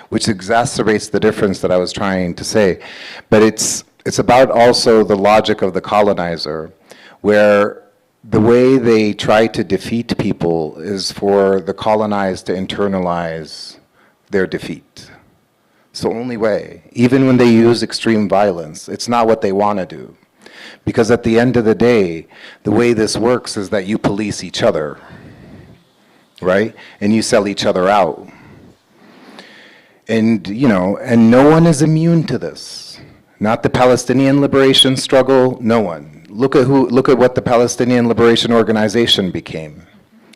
S1: which exacerbates the difference that I was trying to say. But it's about also the logic of the colonizer, where the way they try to defeat people is for the colonized to internalize their defeat. It's the only way. Even when they use extreme violence, it's not what they want to do. Because at the end of the day, the way this works is that you police each other, right? And you sell each other out. And, you know, and no one is immune to this. Not the Palestinian liberation struggle, no one. Look at what the Palestinian Liberation Organization became.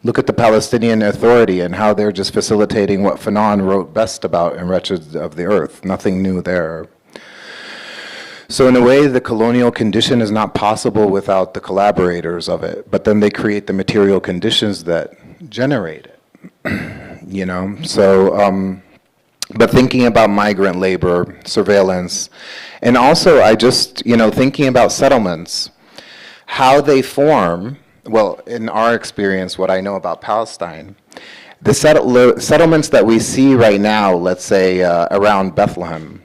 S1: Look at the Palestinian Authority and how they're just facilitating what Fanon wrote best about in Wretched of the Earth. Nothing new there. So in a way, the colonial condition is not possible without the collaborators of it, but then they create the material conditions that generate it, you know? So, but thinking about migrant labor, surveillance, and also I just, you know, thinking about settlements, how they form. Well, in our experience, what I know about Palestine, the settlements that we see right now, let's say around Bethlehem,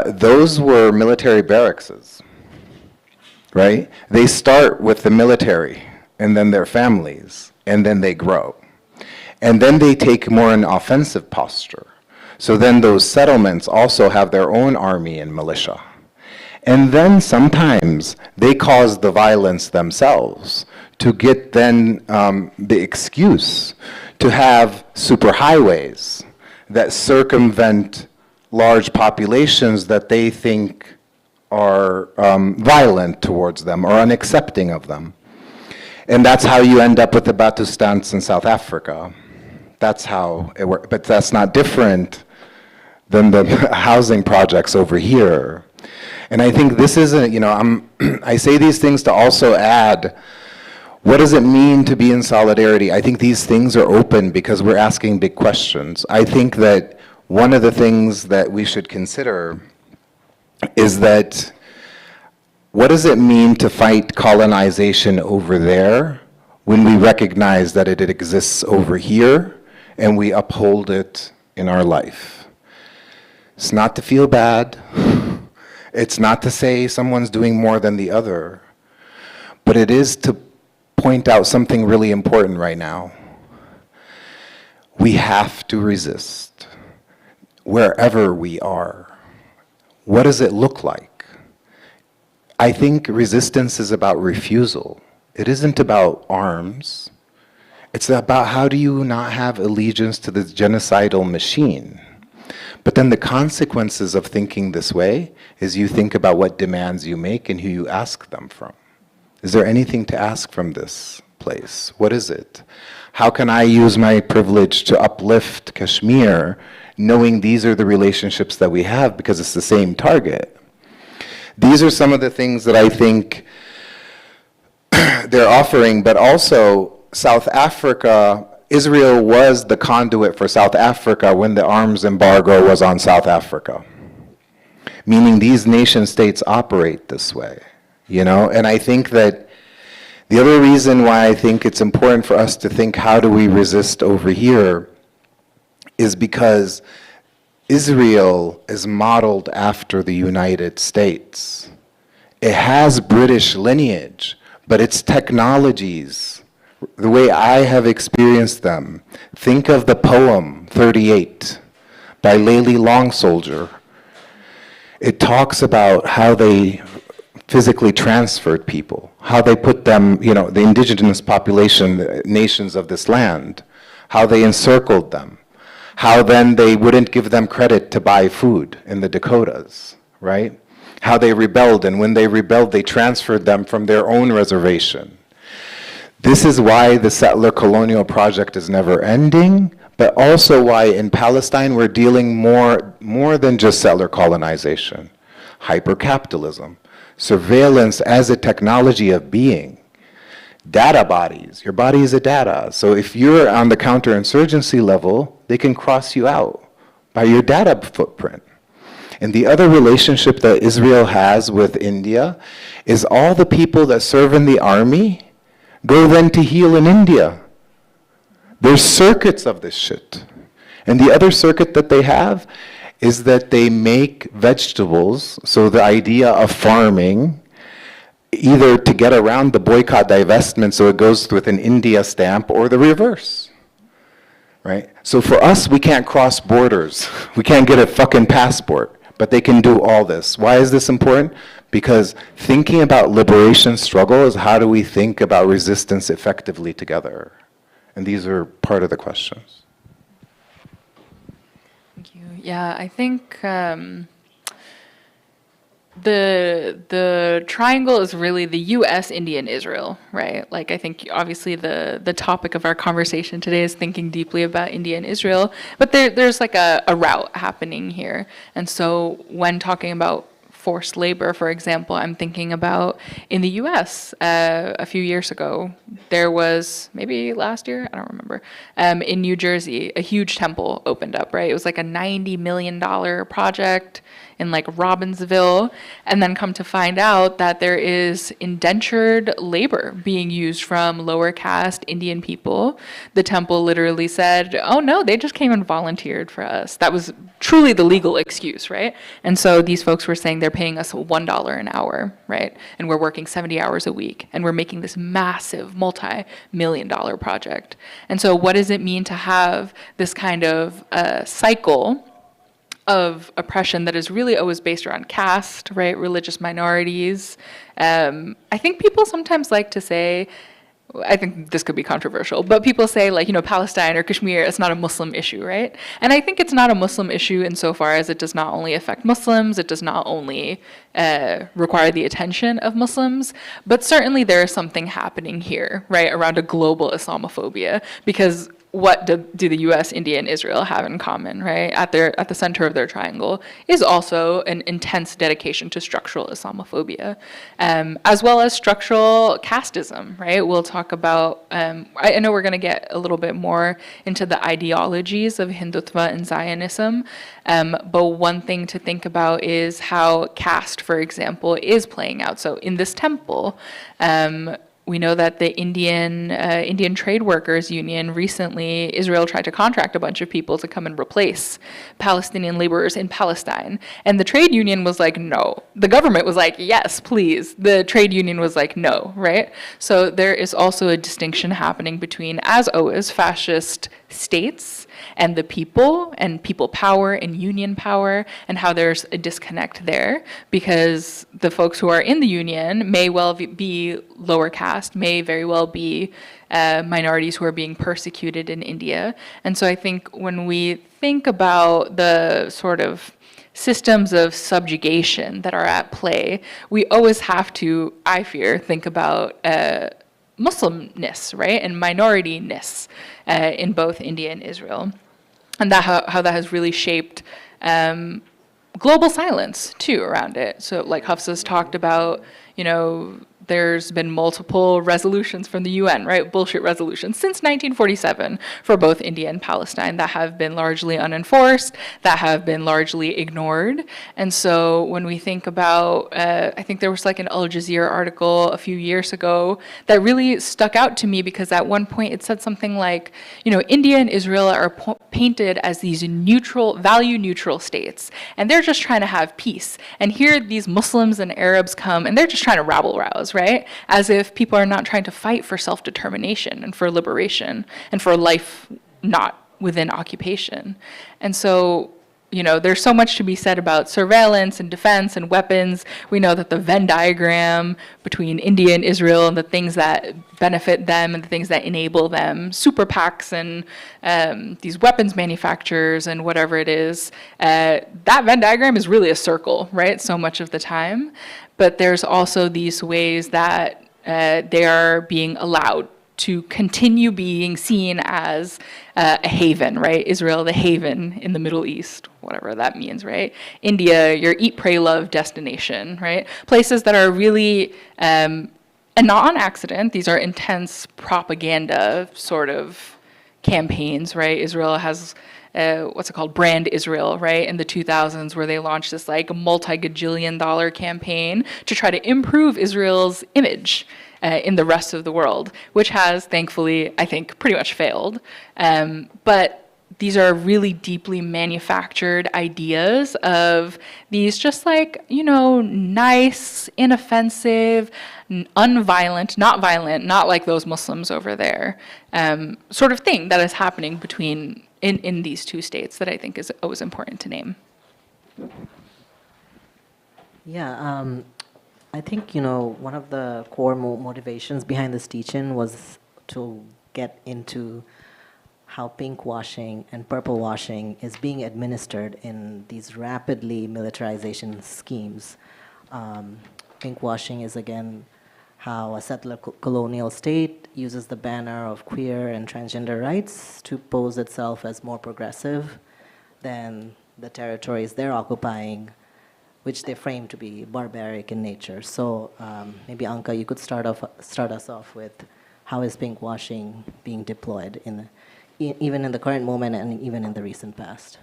S1: those were military barracks, right? They start with the military and then their families, and then they grow. And then they take more an offensive posture. So then those settlements also have their own army and militia. And then sometimes they cause the violence themselves to get then the excuse to have superhighways that circumvent large populations that they think are violent towards them or unaccepting of them. And that's how you end up with the Batustans in South Africa. That's how it works. But that's not different than the housing projects over here. And I think this isn't, you know, I say these things to also add, what does it mean to be in solidarity? I think these things are open because we're asking big questions. I think that one of the things that we should consider is that what does it mean to fight colonization over there when we recognize that it exists over here and we uphold it in our life? It's not to feel bad. It's not to say someone's doing more than the other, but it is to point out something really important right now. We have to resist wherever we are. What does it look like? I think resistance is about refusal. It isn't about arms. It's about how do you not have allegiance to this genocidal machine. But then the consequences of thinking this way is you think about what demands you make and who you ask them from. Is there anything to ask from this place? What is it? How can I use my privilege to uplift Kashmir, knowing these are the relationships that we have because it's the same target? These are some of the things that I think they're offering, but also South Africa, Israel was the conduit for South Africa when the arms embargo was on South Africa. Meaning these nation states operate this way, you know? And I think that the other reason why I think it's important for us to think how do we resist over here is because Israel is modeled after the United States. It has British lineage, but its technologies, the way I have experienced them, think of the poem 38 by Layli Long Soldier. It talks about how they physically transferred people, how they put them, you know, the indigenous population, the nations of this land, how they encircled them, how then they wouldn't give them credit to buy food in the Dakotas, right? How they rebelled, and when they rebelled, they transferred them from their own reservation. This is why the settler colonial project is never ending, but also why in Palestine we're dealing more than just settler colonization, hyper-capitalism, surveillance as a technology of being, data bodies. Your body is a data. So if you're on the counterinsurgency level, they can cross you out by your data footprint. And the other relationship that Israel has with India is all the people that serve in the army go then to heal in India. There's circuits of this shit. And the other circuit that they have is that they make vegetables. So the idea of farming, either to get around the boycott divestment so it goes with an India stamp, or the reverse, right? So for us, we can't cross borders. We can't get a fucking passport, but they can do all this. Why is this important? Because thinking about liberation struggle is how do we think about resistance effectively together? And these are part of the questions.
S2: Thank you. Yeah, I think the triangle is really the U.S., India, and Israel, right? Like, I think obviously the topic of our conversation today is thinking deeply about India and Israel, but there's like a route happening here. And so when talking about forced labor, for example, I'm thinking about in the U.S. A few years ago, there was, maybe last year, I don't remember, in New Jersey, a huge temple opened up, right? It was like a $90 million project in like Robbinsville, and then come to find out that there is indentured labor being used from lower caste Indian people. The temple literally said, oh no, they just came and volunteered for us. That was truly the legal excuse, right? And so these folks were saying they're paying us $1 an hour, right? And we're working 70 hours a week, and we're making this massive multi-million-dollar project. And so what does it mean to have this kind of cycle of oppression that is really always based around caste, right? Religious minorities. I think people sometimes like to say, I think this could be controversial, but people say, like, you know, Palestine or Kashmir, it's not a Muslim issue, right? And I think it's not a Muslim issue insofar as it does not only affect Muslims, it does not only require the attention of Muslims, but certainly there is something happening here, right, around a global Islamophobia, because what do the U.S., India, and Israel have in common, right? At the center of their triangle is also an intense dedication to structural Islamophobia, as well as structural casteism, right? We'll talk about, I know we're going to get a little bit more into the ideologies of Hindutva and Zionism, but one thing to think about is how caste, for example, is playing out. So in this temple, we know that the Indian Trade Workers Union recently, Israel tried to contract a bunch of people to come and replace Palestinian laborers in Palestine. And the trade union was like, no. The government was like, yes, please. The trade union was like, no, right? So there is also a distinction happening between, as always, fascist states and the people and people power and union power, and how there's a disconnect there, because the folks who are in the union may well be lower caste, may very well be minorities who are being persecuted in India. And so I think when we think about the sort of systems of subjugation that are at play, we always have to, I fear, think about Muslimness, right, and minorityness in both India and Israel, and that how that has really shaped global silence too around it. So, like Hafsa's talked about, you know, there's been multiple resolutions from the UN, right? Bullshit resolutions since 1947 for both India and Palestine that have been largely unenforced, that have been largely ignored. And so when we think about, I think there was like an Al Jazeera article a few years ago that really stuck out to me, because at one point it said something like, you know, India and Israel are painted as these neutral, value neutral states, and they're just trying to have peace. And here these Muslims and Arabs come and they're just trying to rabble rouse, right? As if people are not trying to fight for self-determination and for liberation and for life not within occupation. And so, you know, there's so much to be said about surveillance and defense and weapons. We know that the Venn diagram between India and Israel and the things that benefit them and the things that enable them, super PACs and these weapons manufacturers and whatever it is, that Venn diagram is really a circle, right? So much of the time. But there's also these ways that they are being allowed to continue being seen as a haven, right? Israel, the haven in the Middle East, whatever that means, right? India, your eat, pray, love destination, right? Places that are really And not on accident, these are intense propaganda sort of campaigns, right? Israel has, what's it called, Brand Israel, right? In the 2000s, where they launched this like multi-gajillion dollar campaign to try to improve Israel's image in the rest of the world, which has, thankfully, I think, pretty much failed. But these are really deeply manufactured ideas of these just like, you know, nice, inoffensive, unviolent, not violent, not like those Muslims over there, sort of thing that is happening between in these two states that I think is always important to name.
S5: Yeah, I think, you know, one of the core motivations behind this teaching was to get into how pinkwashing and purple washing is being administered in these rapidly militarization schemes. Pinkwashing is, again, how a settler colonial state uses the banner of queer and transgender rights to pose itself as more progressive than the territories they're occupying, which they frame to be barbaric in nature. So maybe Anka, you could start us off with how is pinkwashing being deployed even in the current moment and even in the recent past?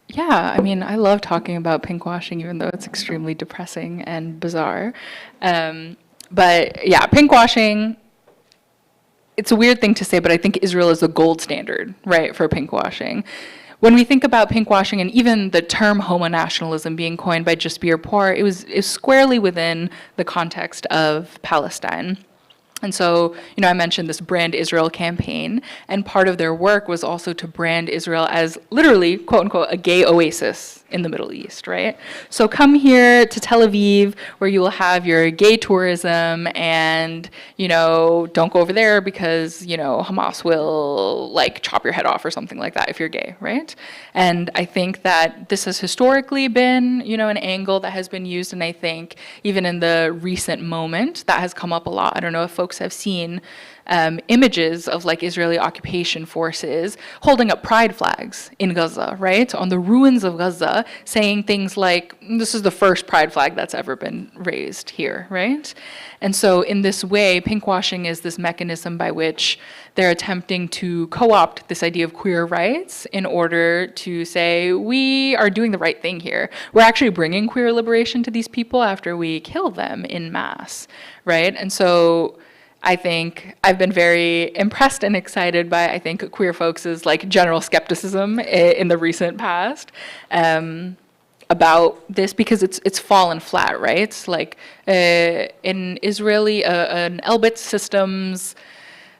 S2: Yeah, I mean, I love talking about pinkwashing, even though it's extremely depressing and bizarre. But yeah, pinkwashing, it's a weird thing to say, but I think Israel is the gold standard, right, for pinkwashing. When we think about pinkwashing and even the term homo-nationalism being coined by Jasbir Kaur, it was squarely within the context of Palestine. And so, you know, I mentioned this Brand Israel campaign, and part of their work was also to brand Israel as literally, quote unquote, a gay oasis in the Middle East, right? So come here to Tel Aviv, where you will have your gay tourism, and, you know, don't go over there because, you know, Hamas will, like, chop your head off or something like that if you're gay, right? And I think that this has historically been, you know, an angle that has been used, and I think even in the recent moment, that has come up a lot. I don't know if folks have seen images of like Israeli occupation forces holding up pride flags in Gaza, right? On the ruins of Gaza, saying things like, this is the first pride flag that's ever been raised here, right? And so in this way, pinkwashing is this mechanism by which they're attempting to co-opt this idea of queer rights in order to say, we are doing the right thing here. We're actually bringing queer liberation to these people after we kill them in mass, right? And so I think I've been very impressed and excited by, I think, queer folks' like general skepticism in the recent past about this, because it's fallen flat, right? It's like in Israeli, an Elbit Systems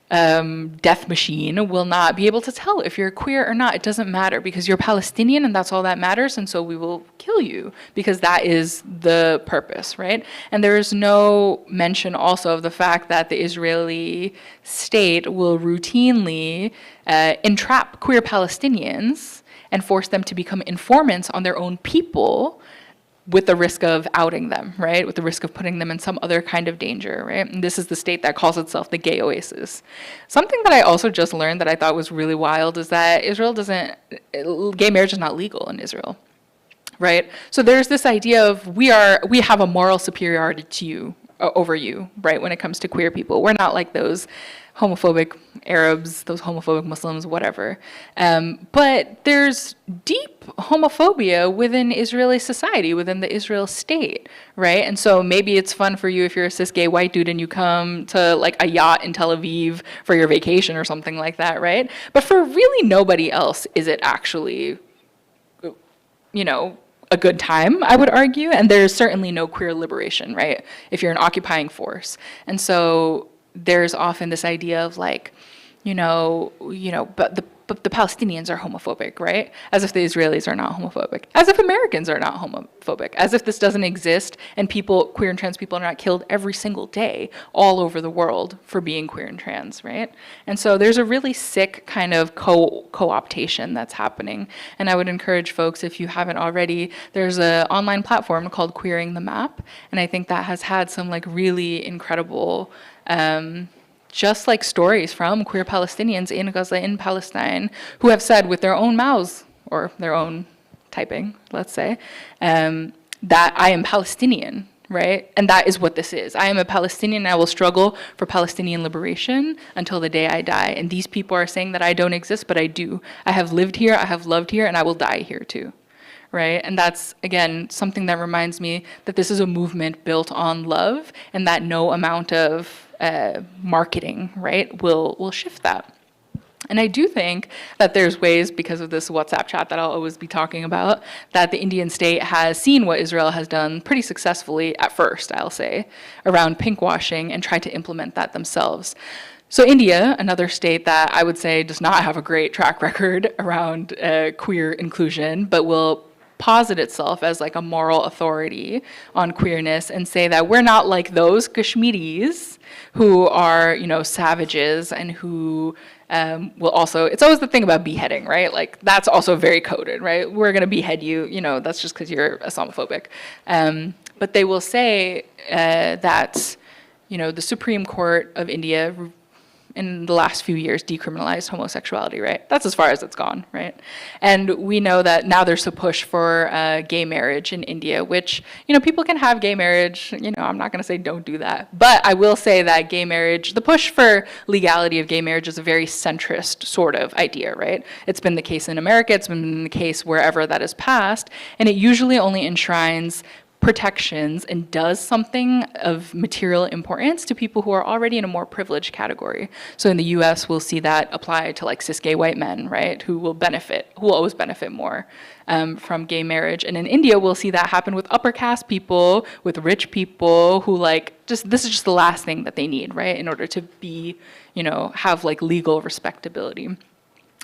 S2: death machine will not be able to tell if you're queer or not. It doesn't matter because you're Palestinian and that's all that matters, and so we will kill you because that is the purpose, right? And there is no mention also of the fact that the Israeli state will routinely entrap queer Palestinians and force them to become informants on their own people, with the risk of outing them, right? With the risk of putting them in some other kind of danger, right? And this is the state that calls itself the gay oasis. Something that I also just learned that I thought was really wild is that gay marriage is not legal in Israel, right? So there's this idea of we have a moral superiority to you, over you, right? When it comes to queer people. We're not like those homophobic Arabs, those homophobic Muslims, whatever. But there's deep homophobia within Israeli society, within the Israel state, right? And so maybe it's fun for you if you're a cis gay white dude and you come to like a yacht in Tel Aviv for your vacation or something like that, right? But for really nobody else is it actually, you know, a good time, I would argue. And there's certainly no queer liberation, right? If you're an occupying force. And so there's often this idea of like, but the Palestinians are homophobic, right? As if the Israelis are not homophobic. As if Americans are not homophobic. As if this doesn't exist and queer and trans people are not killed every single day all over the world for being queer and trans, right? And so there's a really sick kind of co-optation that's happening. And I would encourage folks, if you haven't already, there's an online platform called Queering the Map. And I think that has had some like really incredible just like stories from queer Palestinians in Gaza, in Palestine, who have said with their own mouths, or their own typing, let's say, that I am Palestinian, right? And that is what this is. I am a Palestinian, and I will struggle for Palestinian liberation until the day I die. And these people are saying that I don't exist, but I do. I have lived here, I have loved here, and I will die here too, right? And that's, again, something that reminds me that this is a movement built on love, and that no amount of marketing, right, will shift that. And I do think that there's ways, because of this WhatsApp chat that I'll always be talking about, that the Indian state has seen what Israel has done pretty successfully at first, I'll say, around pinkwashing, and tried to implement that themselves. So India, another state that I would say does not have a great track record around queer inclusion, but will posit itself as like a moral authority on queerness and say that we're not like those Kashmiris who are, you know, savages and who will also, it's always the thing about beheading, right? Like that's also very coded, right? We're going to behead you, you know, that's just because you're Islamophobic. But they will say that, you know, the Supreme Court of India in the last few years decriminalized homosexuality, right? That's as far as it's gone, right? And we know that now there's a push for gay marriage in India, which, you know, people can have gay marriage, you know, I'm not gonna say don't do that, but I will say that gay marriage, the push for legality of gay marriage is a very centrist sort of idea, right? It's been the case in America, it's been the case wherever that is passed, and it usually only enshrines protections and does something of material importance to people who are already in a more privileged category. So in the US, we'll see that apply to like cis gay white men, right, who will always benefit more from gay marriage. And in India, we'll see that happen with upper caste people, with rich people who this is just the last thing that they need, right, in order to be, you know, have like legal respectability.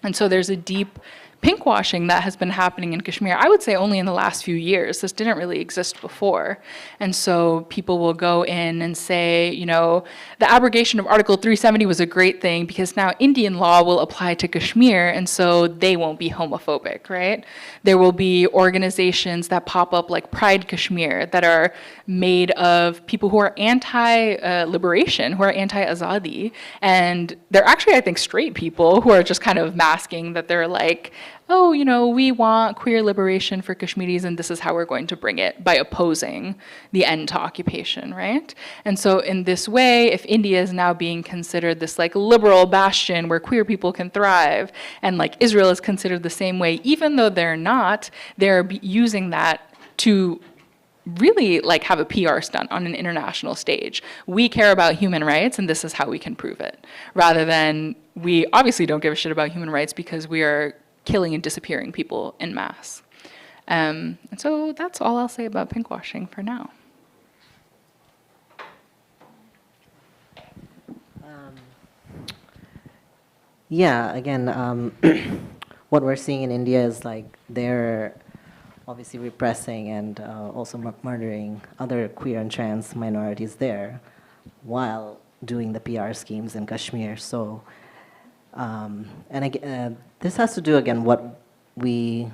S2: And so there's a deep pinkwashing that has been happening in Kashmir, I would say only in the last few years. This didn't really exist before. And so people will go in and say, you know, the abrogation of Article 370 was a great thing because now Indian law will apply to Kashmir, and so they won't be homophobic, right? There will be organizations that pop up like Pride Kashmir that are made of people who are anti-liberation, who are anti-Azadi, and they're actually, I think, straight people who are just kind of masking that they're like, oh, you know, we want queer liberation for Kashmiris, and this is how we're going to bring it, by opposing the end to occupation, right? And so in this way, if India is now being considered this like liberal bastion where queer people can thrive, and like Israel is considered the same way, even though they're not, they're using that to really like have a PR stunt on an international stage. We care about human rights, and this is how we can prove it. Rather than, we obviously don't give a shit about human rights because we are killing and disappearing people en masse. And so that's all I'll say about pinkwashing for now.
S5: Yeah, again, what we're seeing in India is like they're obviously repressing and also murdering other queer and trans minorities there while doing the PR schemes in Kashmir. So, and again, this has to do, again, what we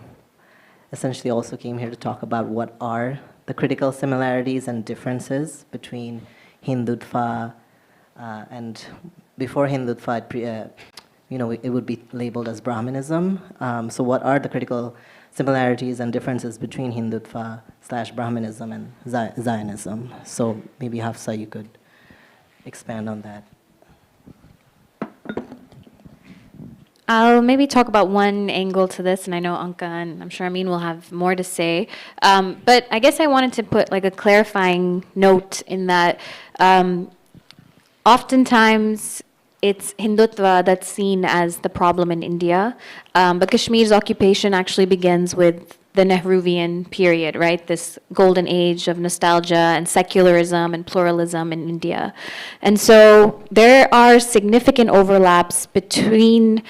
S5: essentially also came here to talk about, what are the critical similarities and differences between Hindutva and before Hindutva, you know, it would be labeled as Brahmanism. So what are the critical similarities and differences between Hindutva/Brahmanism and Zionism? So maybe Hafsa, you could expand on that.
S4: I'll maybe talk about one angle to this, and I know Anka and I'm sure Amin will have more to say. But I guess I wanted to put like a clarifying note in that oftentimes it's Hindutva that's seen as the problem in India, but Kashmir's occupation actually begins with the Nehruvian period, right? This golden age of nostalgia and secularism and pluralism in India. And so there are significant overlaps between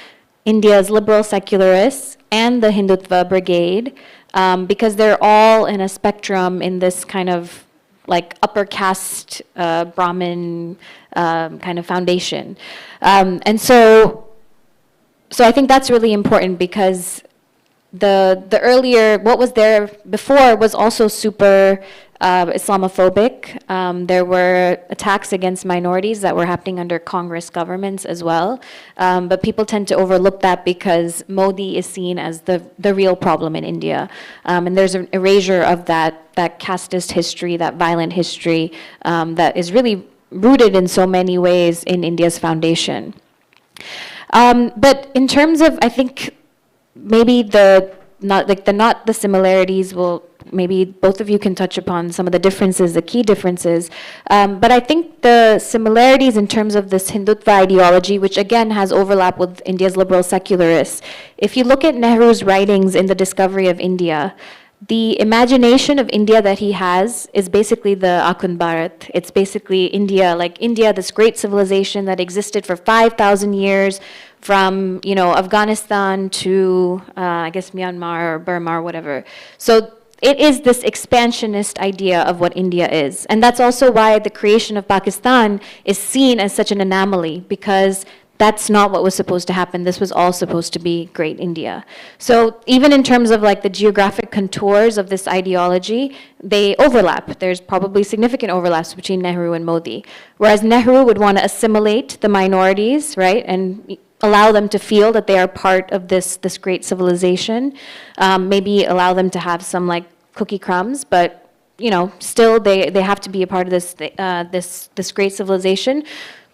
S4: India's liberal secularists and the Hindutva brigade, because they're all in a spectrum in this kind of like upper caste Brahmin kind of foundation. And so I think that's really important, because the earlier, what was there before was also super Islamophobic. There were attacks against minorities that were happening under Congress governments as well. But people tend to overlook that because Modi is seen as the real problem in India. And there's an erasure of that casteist history, that violent history that is really rooted in so many ways in India's foundation. But in terms of, I think, maybe not the similarities, well, maybe both of you can touch upon some of the differences, the key differences. But I think the similarities in terms of this Hindutva ideology, which again has overlap with India's liberal secularists. If you look at Nehru's writings in The Discovery of India, the imagination of India that he has is basically the Akhund Bharat. It's basically India, like India, this great civilization that existed for 5,000 years from, Afghanistan to, I guess, Myanmar or Burma or whatever. So it is this expansionist idea of what India is. And that's also why the creation of Pakistan is seen as such an anomaly, because that's not what was supposed to happen. This was all supposed to be great India. So even in terms of like the geographic contours of this ideology, they overlap. There's probably significant overlaps between Nehru and Modi. Whereas Nehru would want to assimilate the minorities, right, and allow them to feel that they are part of this great civilization. Maybe allow them to have some like cookie crumbs, but still they have to be a part of this great civilization.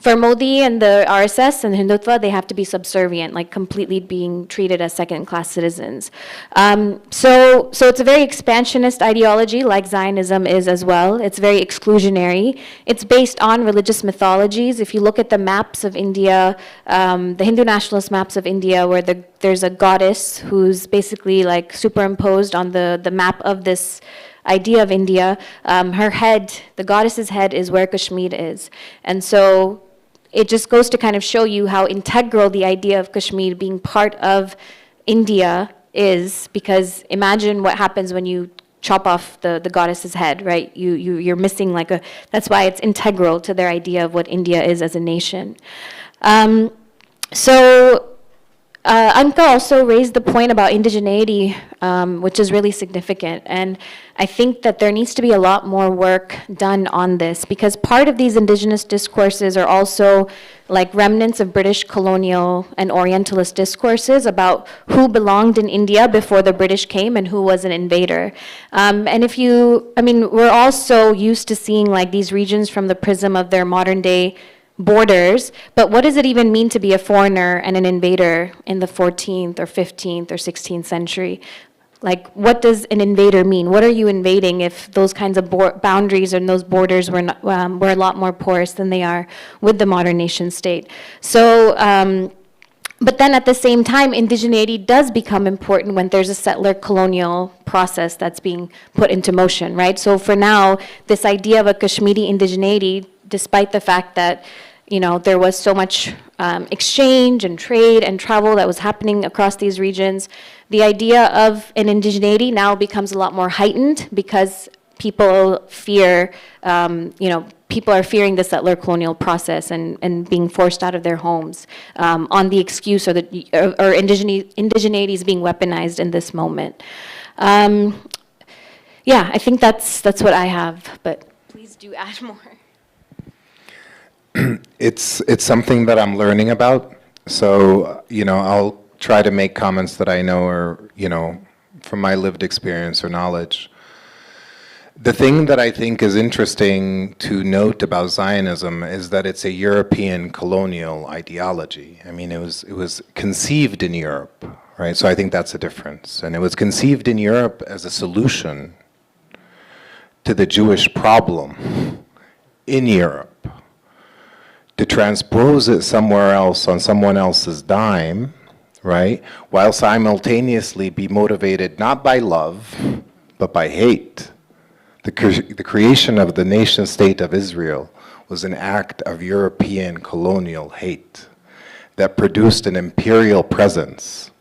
S4: For Modi and the RSS and Hindutva, they have to be subservient, like completely being treated as second-class citizens. So it's a very expansionist ideology, like Zionism is as well. It's very exclusionary. It's based on religious mythologies. If you look at the maps of India, the Hindu nationalist maps of India, where there's a goddess who's basically like superimposed on the map of this idea of India, her head, the goddess's head, is where Kashmir is. And so it just goes to kind of show you how integral the idea of Kashmir being part of India is, because imagine what happens when you chop off the goddess's head, right? You're missing that's why it's integral to their idea of what India is as a nation. Anka also raised the point about indigeneity, which is really significant. And I think that there needs to be a lot more work done on this, because part of these indigenous discourses are also like remnants of British colonial and Orientalist discourses about who belonged in India before the British came and who was an invader. And we're also used to seeing like these regions from the prism of their modern day borders, but what does it even mean to be a foreigner and an invader in the 14th or 15th or 16th century? Like, what does an invader mean? What are you invading if those kinds of boundaries and those borders were a lot more porous than they are with the modern nation state? So, but then at the same time, indigeneity does become important when there's a settler colonial process that's being put into motion, right? So for now, this idea of a Kashmiri indigeneity, despite the fact that there was so much exchange and trade and travel that was happening across these regions, the idea of an indigeneity now becomes a lot more heightened because people fear, people are fearing the settler colonial process and being forced out of their homes on the excuse or indigeneity is being weaponized in this moment. I think that's what I have, but please do add more.
S1: It's something that I'm learning about. So, I'll try to make comments that I know or, from my lived experience or knowledge. The thing that I think is interesting to note about Zionism is that it's a European colonial ideology. I mean, it was conceived in Europe, right? So I think that's a difference. And it was conceived in Europe as a solution to the Jewish problem in Europe. To transpose it somewhere else on someone else's dime, right? While simultaneously be motivated not by love, but by hate. The creation of the nation state of Israel was an act of European colonial hate that produced an imperial presence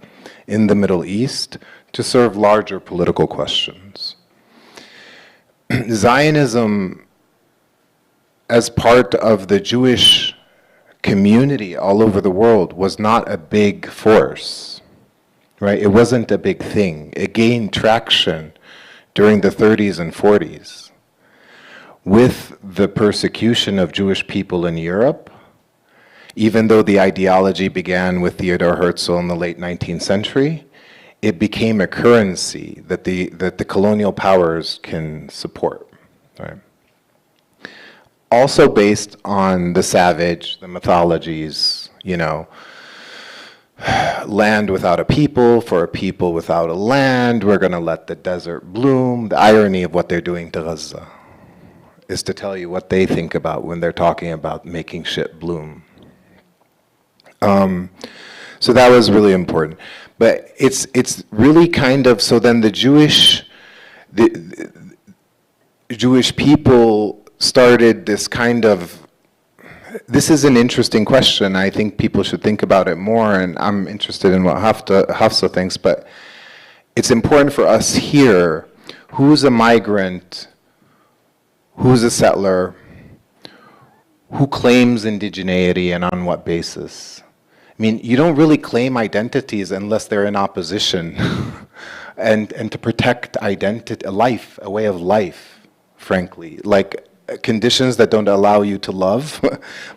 S1: in the Middle East to serve larger political questions. Zionism, as part of the Jewish community all over the world, was not a big force, right? It wasn't a big thing. It gained traction during the 30s and 40s. with the persecution of Jewish people in Europe, even though the ideology began with Theodor Herzl in the late 19th century, it became a currency that the colonial powers can support. Right? Also based on the savage, the mythologies, you know, land without a people, for a people without a land, we're going to let the desert bloom. The irony of what they're doing to Gaza is to tell you what they think about when they're talking about making shit bloom. So that was really important. But it's really kind of, so then the Jewish people started this kind of, this is an interesting question. I think people should think about it more, and I'm interested in what Hafsa thinks, but it's important for us here, who's a migrant, who's a settler, who claims indigeneity and on what basis? I mean, you don't really claim identities unless they're in opposition and to protect identity, life, a way of life, frankly. Like conditions that don't allow you to love,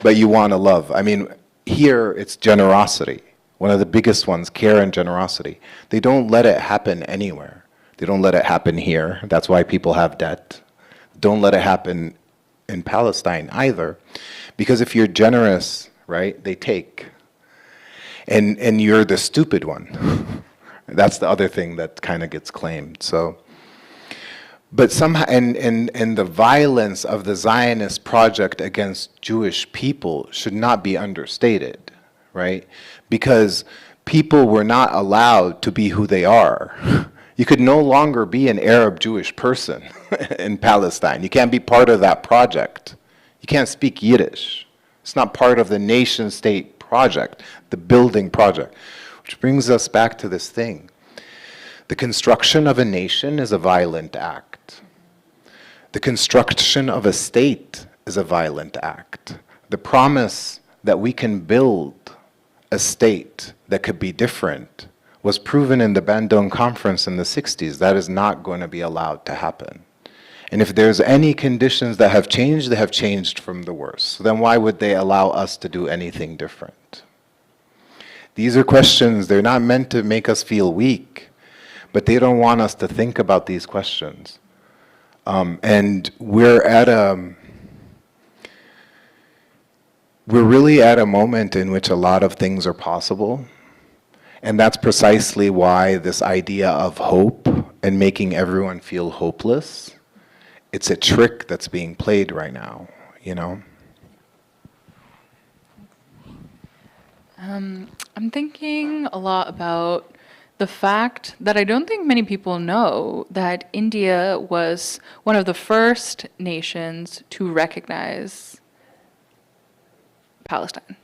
S1: but you want to love. I mean, here it's generosity. One of the biggest ones, care and generosity. They don't let it happen anywhere. They don't let it happen here. That's why people have debt. Don't let it happen in Palestine either. Because if you're generous, right, they take. And you're the stupid one. That's the other thing that kind of gets claimed. So, but somehow, and the violence of the Zionist project against Jewish people should not be understated, right? Because people were not allowed to be who they are. You could no longer be an Arab Jewish person in Palestine. You can't be part of that project. You can't speak Yiddish. It's not part of the nation state project, the building project. Which brings us back to this thing. The construction of a nation is a violent act. The construction of a state is a violent act. The promise that we can build a state that could be different was proven in the Bandung Conference in the 60s. That is not going to be allowed to happen. And if there's any conditions that have changed, they have changed from the worse. So then why would they allow us to do anything different? These are questions, they're not meant to make us feel weak, but they don't want us to think about these questions. And we're really at a moment in which a lot of things are possible. And that's precisely why this idea of hope and making everyone feel hopeless, it's a trick that's being played right now, you know?
S2: I'm thinking a lot about the fact that I don't think many people know that India was one of the first nations to recognize Palestine.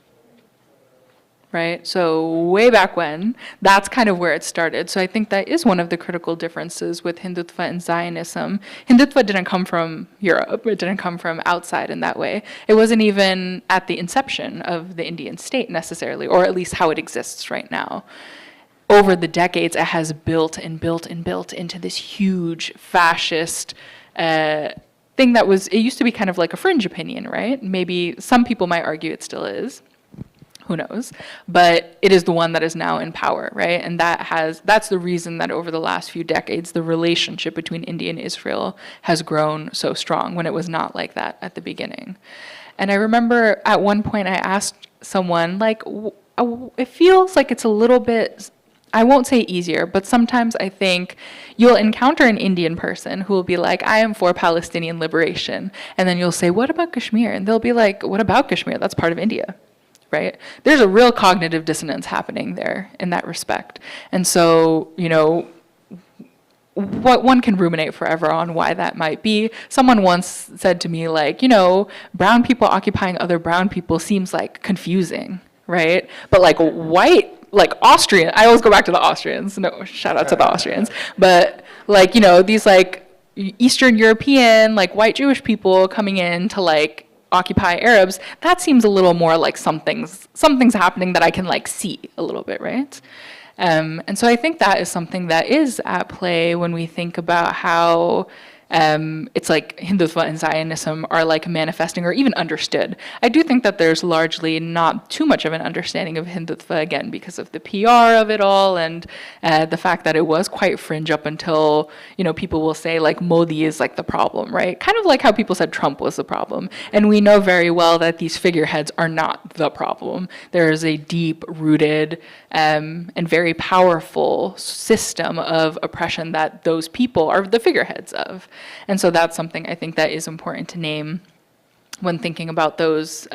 S2: Right? So way back when, that's kind of where it started. So I think that is one of the critical differences with Hindutva and Zionism. Hindutva didn't come from Europe. It didn't come from outside in that way. It wasn't even at the inception of the Indian state necessarily, or at least how it exists right now. Over the decades, it has built and built and built into this huge fascist thing that was, it used to be kind of like a fringe opinion, right? Maybe some people might argue it still is. Who knows? But it is the one that is now in power, right? And that's the reason that over the last few decades, the relationship between India and Israel has grown so strong when it was not like that at the beginning. And I remember at one point I asked someone, like, it feels like it's a little bit, I won't say easier, but sometimes I think you'll encounter an Indian person who will be like, I am for Palestinian liberation. And then you'll say, what about Kashmir? And they'll be like, what about Kashmir? That's part of India. Right? There's a real cognitive dissonance happening there in that respect. And so, you know, what one can ruminate forever on why that might be. Someone once said to me, like, you know, brown people occupying other brown people seems like confusing, right? But like white, like Austrian, I always go back to the Austrians. No, shout out to the Austrians. But like, you know, these like Eastern European, like white Jewish people coming in to like occupy Arabs, that seems a little more like something's happening that I can like see a little bit, right? And so I think that is something that is at play when we think about how it's like Hindutva and Zionism are like manifesting or even understood. I do think that there's largely not too much of an understanding of Hindutva, again, because of the PR of it all and the fact that it was quite fringe up until, people will say like Modi is like the problem, right? Kind of like how people said Trump was the problem. And we know very well that these figureheads are not the problem. There is a deep-rooted and very powerful system of oppression that those people are the figureheads of. And so that's something I think that is important to name when thinking about those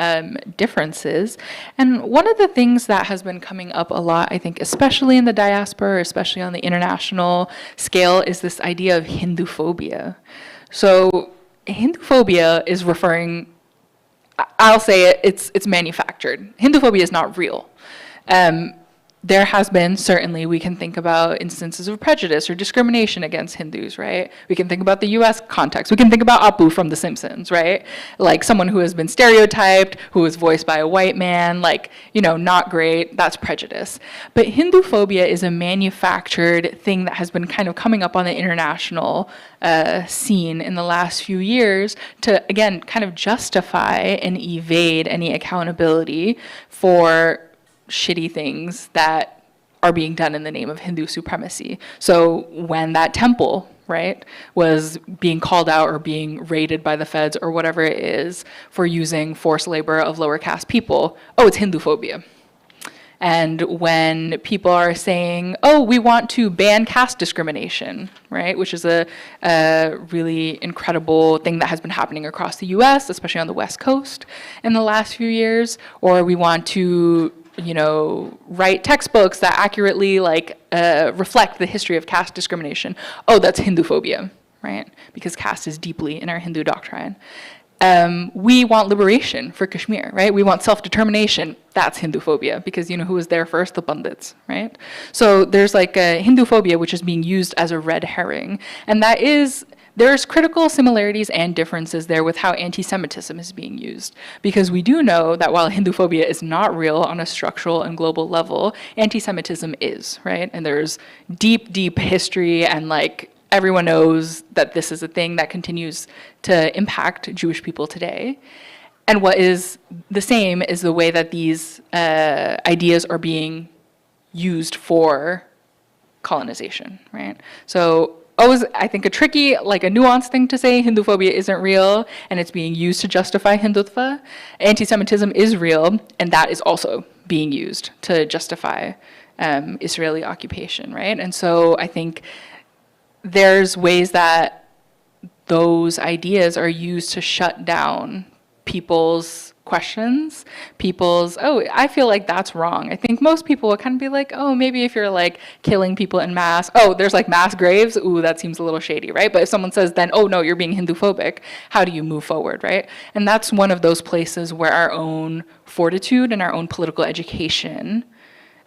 S2: differences. And one of the things that has been coming up a lot, I think, especially in the diaspora, especially on the international scale, is this idea of Hinduphobia. So Hinduphobia is referring, I'll say it, it's manufactured. Hinduphobia is not real. There has been, certainly, we can think about instances of prejudice or discrimination against Hindus, right? We can think about the US context. We can think about Apu from The Simpsons, right? Like someone who has been stereotyped, who is voiced by a white man, like, not great, that's prejudice. But Hinduphobia is a manufactured thing that has been kind of coming up on the international scene in the last few years to, again, kind of justify and evade any accountability for shitty things that are being done in the name of Hindu supremacy. So when that temple, right, was being called out or being raided by the feds or whatever it is for using forced labor of lower caste people, it's Hinduphobia. And when people are saying, we want to ban caste discrimination, right, which is a really incredible thing that has been happening across the US, especially on the West Coast in the last few years, or we want to write textbooks that accurately reflect the history of caste discrimination. That's Hinduphobia, right? Because caste is deeply in our Hindu doctrine. We want liberation for Kashmir, right? We want self-determination. That's Hinduphobia, because who was there first? The Pandits, right? So there's like a Hinduphobia, which is being used as a red herring. And there's critical similarities and differences there with how anti-Semitism is being used. Because we do know that while Hinduphobia is not real on a structural and global level, anti-Semitism is, right? And there's deep, deep history, and everyone knows that this is a thing that continues to impact Jewish people today. And what is the same is the way that these ideas are being used for colonization, right? So always, I think, a tricky, a nuanced thing to say Hinduphobia isn't real and it's being used to justify Hindutva. Anti-Semitism is real, and that is also being used to justify Israeli occupation, right? And so I think there's ways that those ideas are used to shut down people's questions, I feel like that's wrong. I think most people would kind of be like, maybe if you're killing people in mass, there's mass graves, that seems a little shady, right? But if someone says then, no, you're being Hinduphobic, how do you move forward, right? And that's one of those places where our own fortitude and our own political education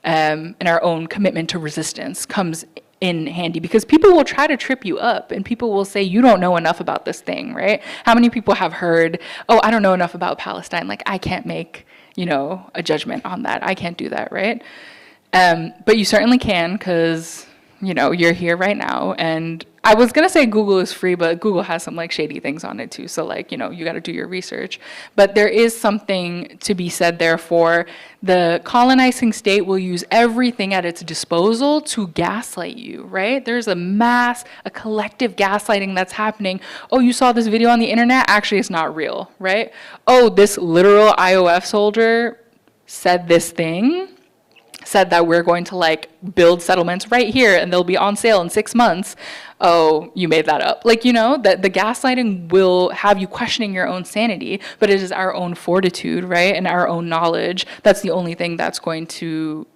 S2: and our own commitment to resistance comes in handy, because people will try to trip you up and people will say, you don't know enough about this thing, right? How many people have heard, I don't know enough about Palestine, I can't make, a judgment on that. I can't do that, right? But you certainly can, because, you're here right now. And I was going to say Google is free, but Google has some shady things on it too. So you got to do your research. But there is something to be said there for the colonizing state will use everything at its disposal to gaslight you, right? There's a collective gaslighting that's happening. You saw this video on the internet? Actually, it's not real, right? This literal IOF soldier said this thing, said that we're going to build settlements right here and they'll be on sale in 6 months. You made that up. That the gaslighting will have you questioning your own sanity, but it is our own fortitude, right? And our own knowledge. That's the only thing that's going to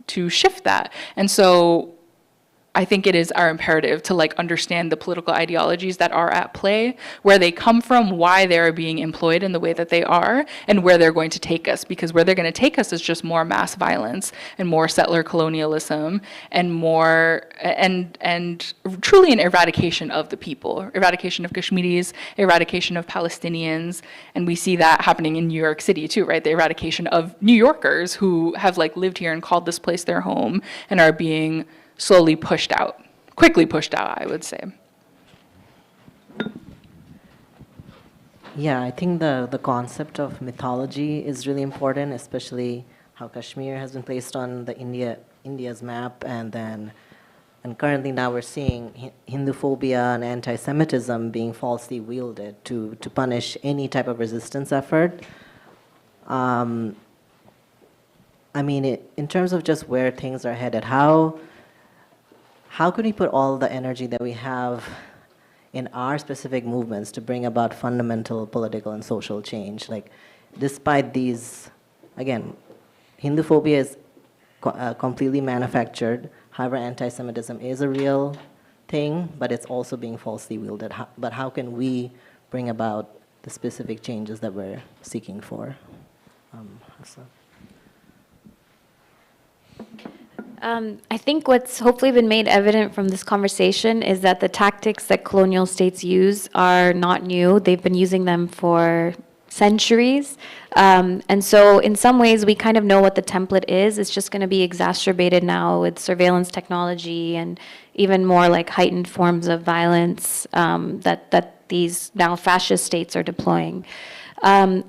S2: shift that. And so I think it is our imperative to understand the political ideologies that are at play, where they come from, why they are being employed in the way that they are, and where they're going to take us. Because where they're going to take us is just more mass violence and more settler colonialism and more and truly an eradication of the people, eradication of Kashmiris, eradication of Palestinians, and we see that happening in New York City too, right? The eradication of New Yorkers who have lived here and called this place their home and are being slowly pushed out, quickly pushed out, I would say.
S5: Yeah, I think the concept of mythology is really important, especially how Kashmir has been placed on the India's map, and currently now we're seeing Hinduphobia and anti-Semitism being falsely wielded to punish any type of resistance effort. I mean, in terms of just where things are headed, how can we put all the energy that we have in our specific movements to bring about fundamental political and social change? Like, despite these, again, Hinduphobia is completely manufactured. However, anti-Semitism is a real thing, but it's also being falsely wielded. But how can we bring about the specific changes that we're seeking for? Hafsa.
S4: I think what's hopefully been made evident from this conversation is that the tactics that colonial states use are not new. They've been using them for centuries. And so in some ways, we kind of know what the template is. It's just going to be exacerbated now with surveillance technology and even more like heightened forms of violence that these now fascist states are deploying.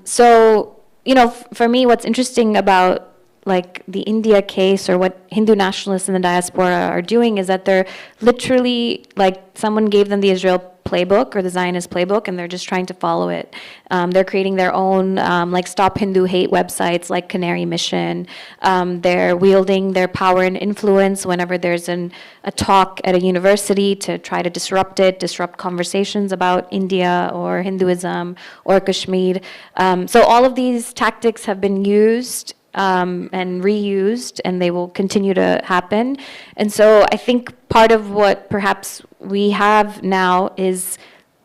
S4: So, you know, for me, what's interesting about like the India case or what Hindu nationalists in the diaspora are doing is that they're literally like someone gave them the Israel playbook or the Zionist playbook and they're just trying to follow it. They're creating their own like Stop Hindu Hate websites like Canary Mission. They're wielding their power and influence whenever there's a talk at a university to try to disrupt conversations about India or Hinduism or Kashmir. So all of these tactics have been used and reused, and they will continue to happen. And so I think part of what perhaps we have now is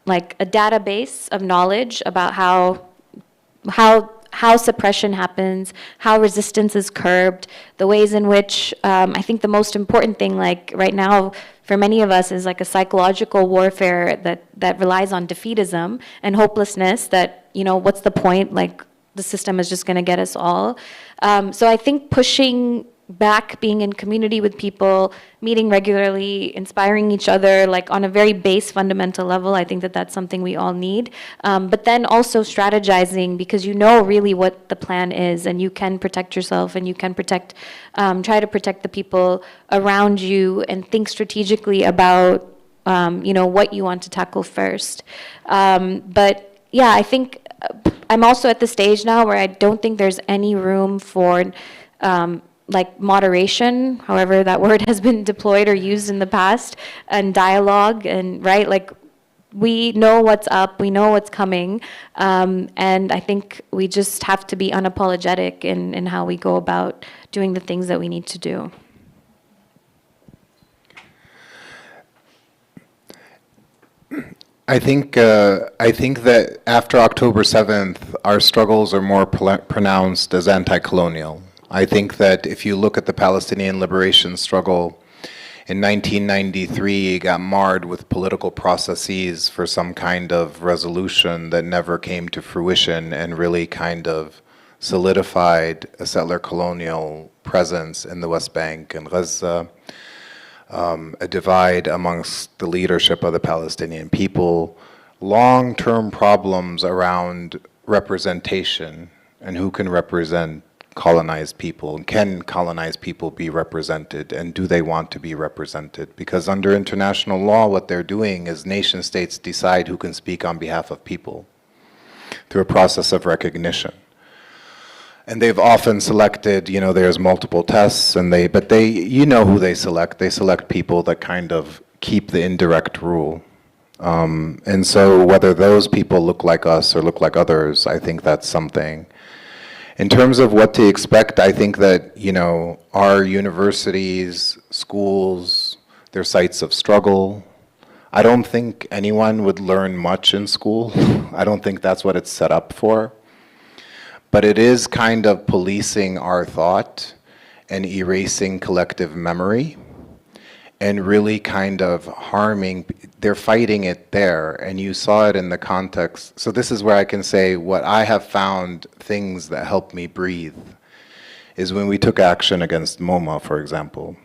S4: like a database of knowledge about how suppression happens, how resistance is curbed, the ways in which I think the most important thing, like right now, for many of us is like a psychological warfare that relies on defeatism and hopelessness that, you know, what's the point? Like, the system is just going to get us all. So I think pushing back, being in community with people, meeting regularly, inspiring each other, like on a very base fundamental level, I think that that's something we all need. But then also strategizing, because you know really what the plan is, and you can protect yourself, and you can try to protect the people around you, and think strategically about you know, what you want to tackle first. But yeah, I think I'm also at the stage now where I don't think there's any room for like moderation, however that word has been deployed or used in the past, and dialogue, and right, like we know what's up, we know what's coming, and I think we just have to be unapologetic in how we go about doing the things that we need to do.
S1: I think that after October 7th, our struggles are more pronounced as anti-colonial. I think that if you look at the Palestinian liberation struggle in 1993, it got marred with political processes for some kind of resolution that never came to fruition and really kind of solidified a settler colonial presence in the West Bank and Gaza. A divide amongst the leadership of the Palestinian people, long-term problems around representation and who can represent colonized people, and can colonized people be represented, and do they want to be represented? Because under international law, what they're doing is nation states decide who can speak on behalf of people through a process of recognition. And they've often selected, you know, there's multiple tests, but they, you know who they select. They select people that kind of keep the indirect rule. And so whether those people look like us or look like others, I think that's something. In terms of what to expect, I think that, you know, our universities, schools, they're sites of struggle. I don't think anyone would learn much in school. I don't think that's what it's set up for. But it is kind of policing our thought and erasing collective memory and really kind of harming. They're fighting it there, and you saw it in the context. So this is where I can say what I have found things that help me breathe is when we took action against MoMA, for example.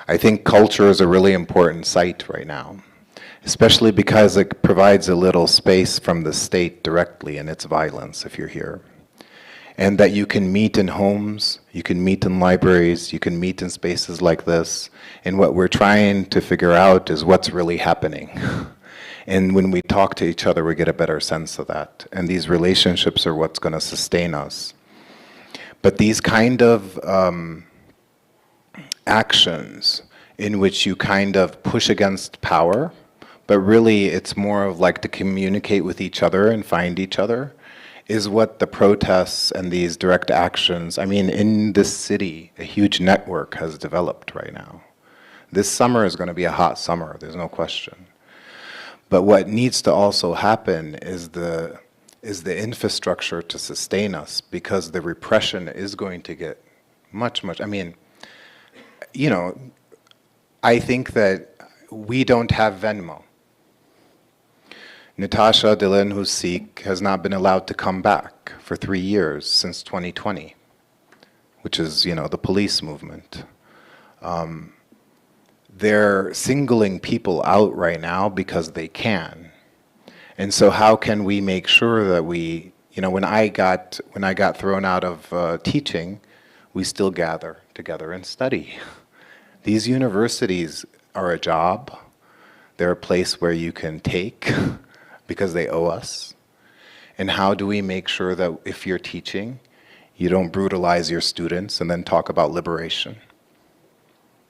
S1: I think culture is a really important site right now. especially because it provides a little space from the state directly in its violence if you're here. And that you can meet in homes, you can meet in libraries, you can meet in spaces like this. And what we're trying to figure out is what's really happening. And when we talk to each other, we get a better sense of that. And these relationships are what's going to sustain us. But these kind of actions in which you kind of push against power, but really it's more of like to communicate with each other and find each other, is what the protests and these direct actions, I mean, in this city, a huge network has developed right now. This summer is going to be a hot summer, there's no question. But what needs to also happen is the infrastructure to sustain us, because the repression is going to get much, I mean, you know, I think that we don't have Venmo. Natasha Dillon, who's Sikh, has not been allowed to come back for 3 years since 2020, which is, you know, the police movement. They're singling people out right now because they can. And so how can we make sure that we, you know, when I got thrown out of teaching, we still gather together and study. These universities are a job. They're a place where you can take because they owe us. And how do we make sure that if you're teaching, you don't brutalize your students and then talk about liberation?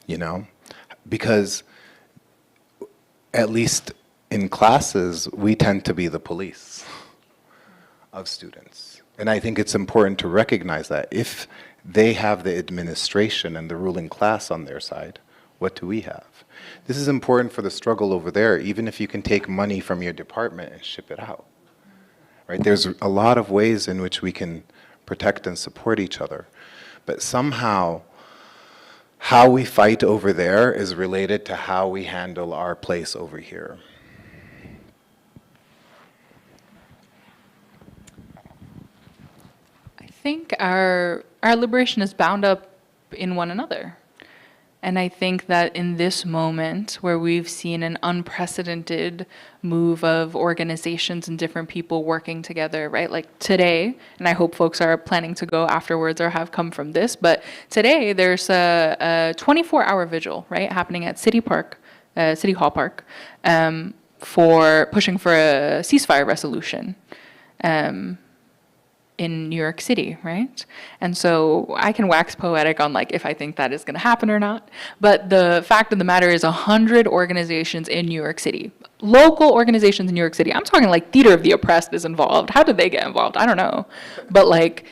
S1: You know? Because at least in classes, we tend to be the police of students. And I think it's important to recognize that. If they have the administration and the ruling class on their side, what do we have? This is important for the struggle over there, even if you can take money from your department and ship it out. Right? There's a lot of ways in which we can protect and support each other. But somehow, how we fight over there is related to how we handle our place over here.
S2: I think our liberation is bound up in one another. And I think that in this moment where we've seen an unprecedented move of organizations and different people working together, right? Like today, and I hope folks are planning to go afterwards or have come from this, but today there's a 24-hour vigil, right, happening at City Hall Park, for pushing for a ceasefire resolution. In New York City, right? And so I can wax poetic on like if I think that is going to happen or not. But the fact of the matter is 100 organizations in New York City, local organizations in New York City. I'm talking like Theater of the Oppressed is involved. How did they get involved? I don't know. But like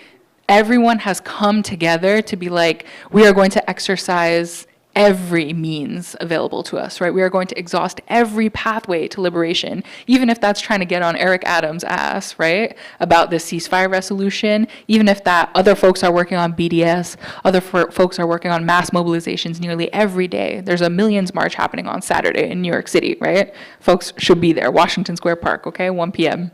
S2: everyone has come together to be like, we are going to exercise every means available to us, right? We are going to exhaust every pathway to liberation, even if that's trying to get on Eric Adams' ass, right, about this ceasefire resolution, even if that other folks are working on BDS, other folks are working on mass mobilizations nearly every day. There's a Millions March happening on Saturday in New York City, right? Folks should be there, Washington Square Park, okay, 1 p.m.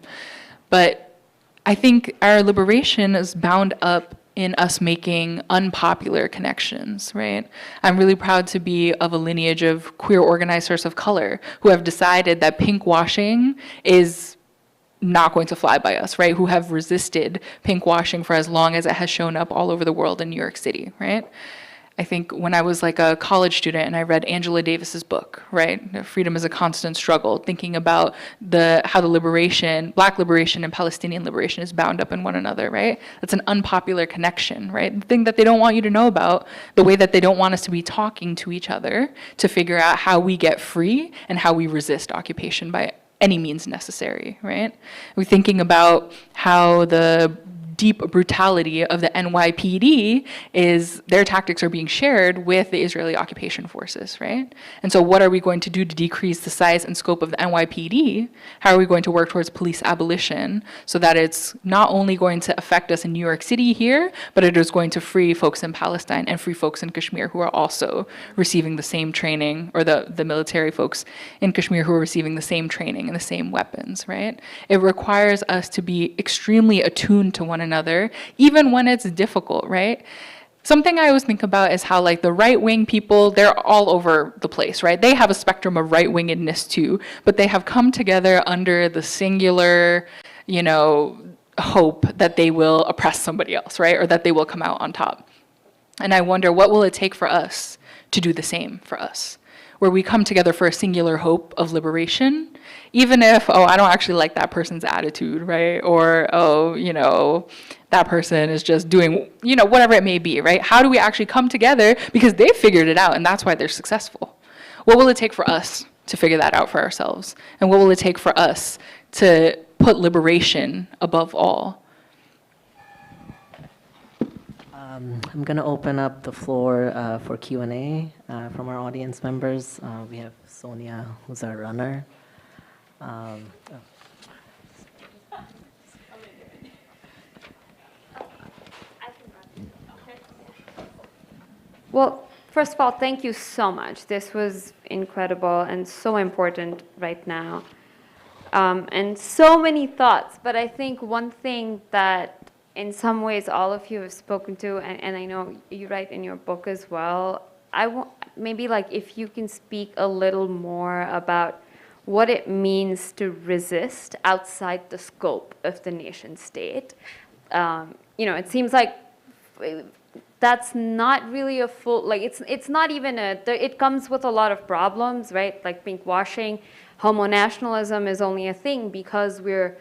S2: But I think our liberation is bound up in us making unpopular connections, right? I'm really proud to be of a lineage of queer organizers of color who have decided that pinkwashing is not going to fly by us, right? Who have resisted pinkwashing for as long as it has shown up all over the world in New York City, right? I think when I was like a college student and I read Angela Davis's book, right? Freedom is a Constant Struggle, thinking about how the liberation, Black liberation and Palestinian liberation is bound up in one another, right? That's an unpopular connection, right? The thing that they don't want you to know about, the way that they don't want us to be talking to each other to figure out how we get free and how we resist occupation by any means necessary, right? We're thinking about how the deep brutality of the NYPD is their tactics are being shared with the Israeli occupation forces, right? And so what are we going to do to decrease the size and scope of the NYPD? How are we going to work towards police abolition so that it's not only going to affect us in New York City here, but it is going to free folks in Palestine and free folks in Kashmir who are also receiving the same training, or the military folks in Kashmir who are receiving the same training and the same weapons, right? It requires us to be extremely attuned to one another, even when it's difficult, right? Something I always think about is how like the right-wing people, they're all over the place, right? They have a spectrum of right-wingedness too, but they have come together under the singular, you know, hope that they will oppress somebody else, right? Or that they will come out on top. And I wonder, what will it take for us to do the same for us? Where we come together for a singular hope of liberation, even if, oh, I don't actually like that person's attitude, right? Or, oh, you know, that person is just doing, you know, whatever it may be, right? How do we actually come together? Because they figured it out, and that's why they're successful. What will it take for us to figure that out for ourselves? And what will it take for us to put liberation above all?
S5: I'm going to open up the floor for Q&A from our audience members. We have Sonia, who's our runner.
S6: Well, first of all, thank you so much. This was incredible and so important right now. And so many thoughts, but I think one thing that in some ways all of you have spoken to, and I know you write in your book as well, maybe like if you can speak a little more about what it means to resist outside the scope of the nation state. You know, it seems like that's not really a full, like it's not even it comes with a lot of problems, right? Like pinkwashing, homo-nationalism is only a thing because we're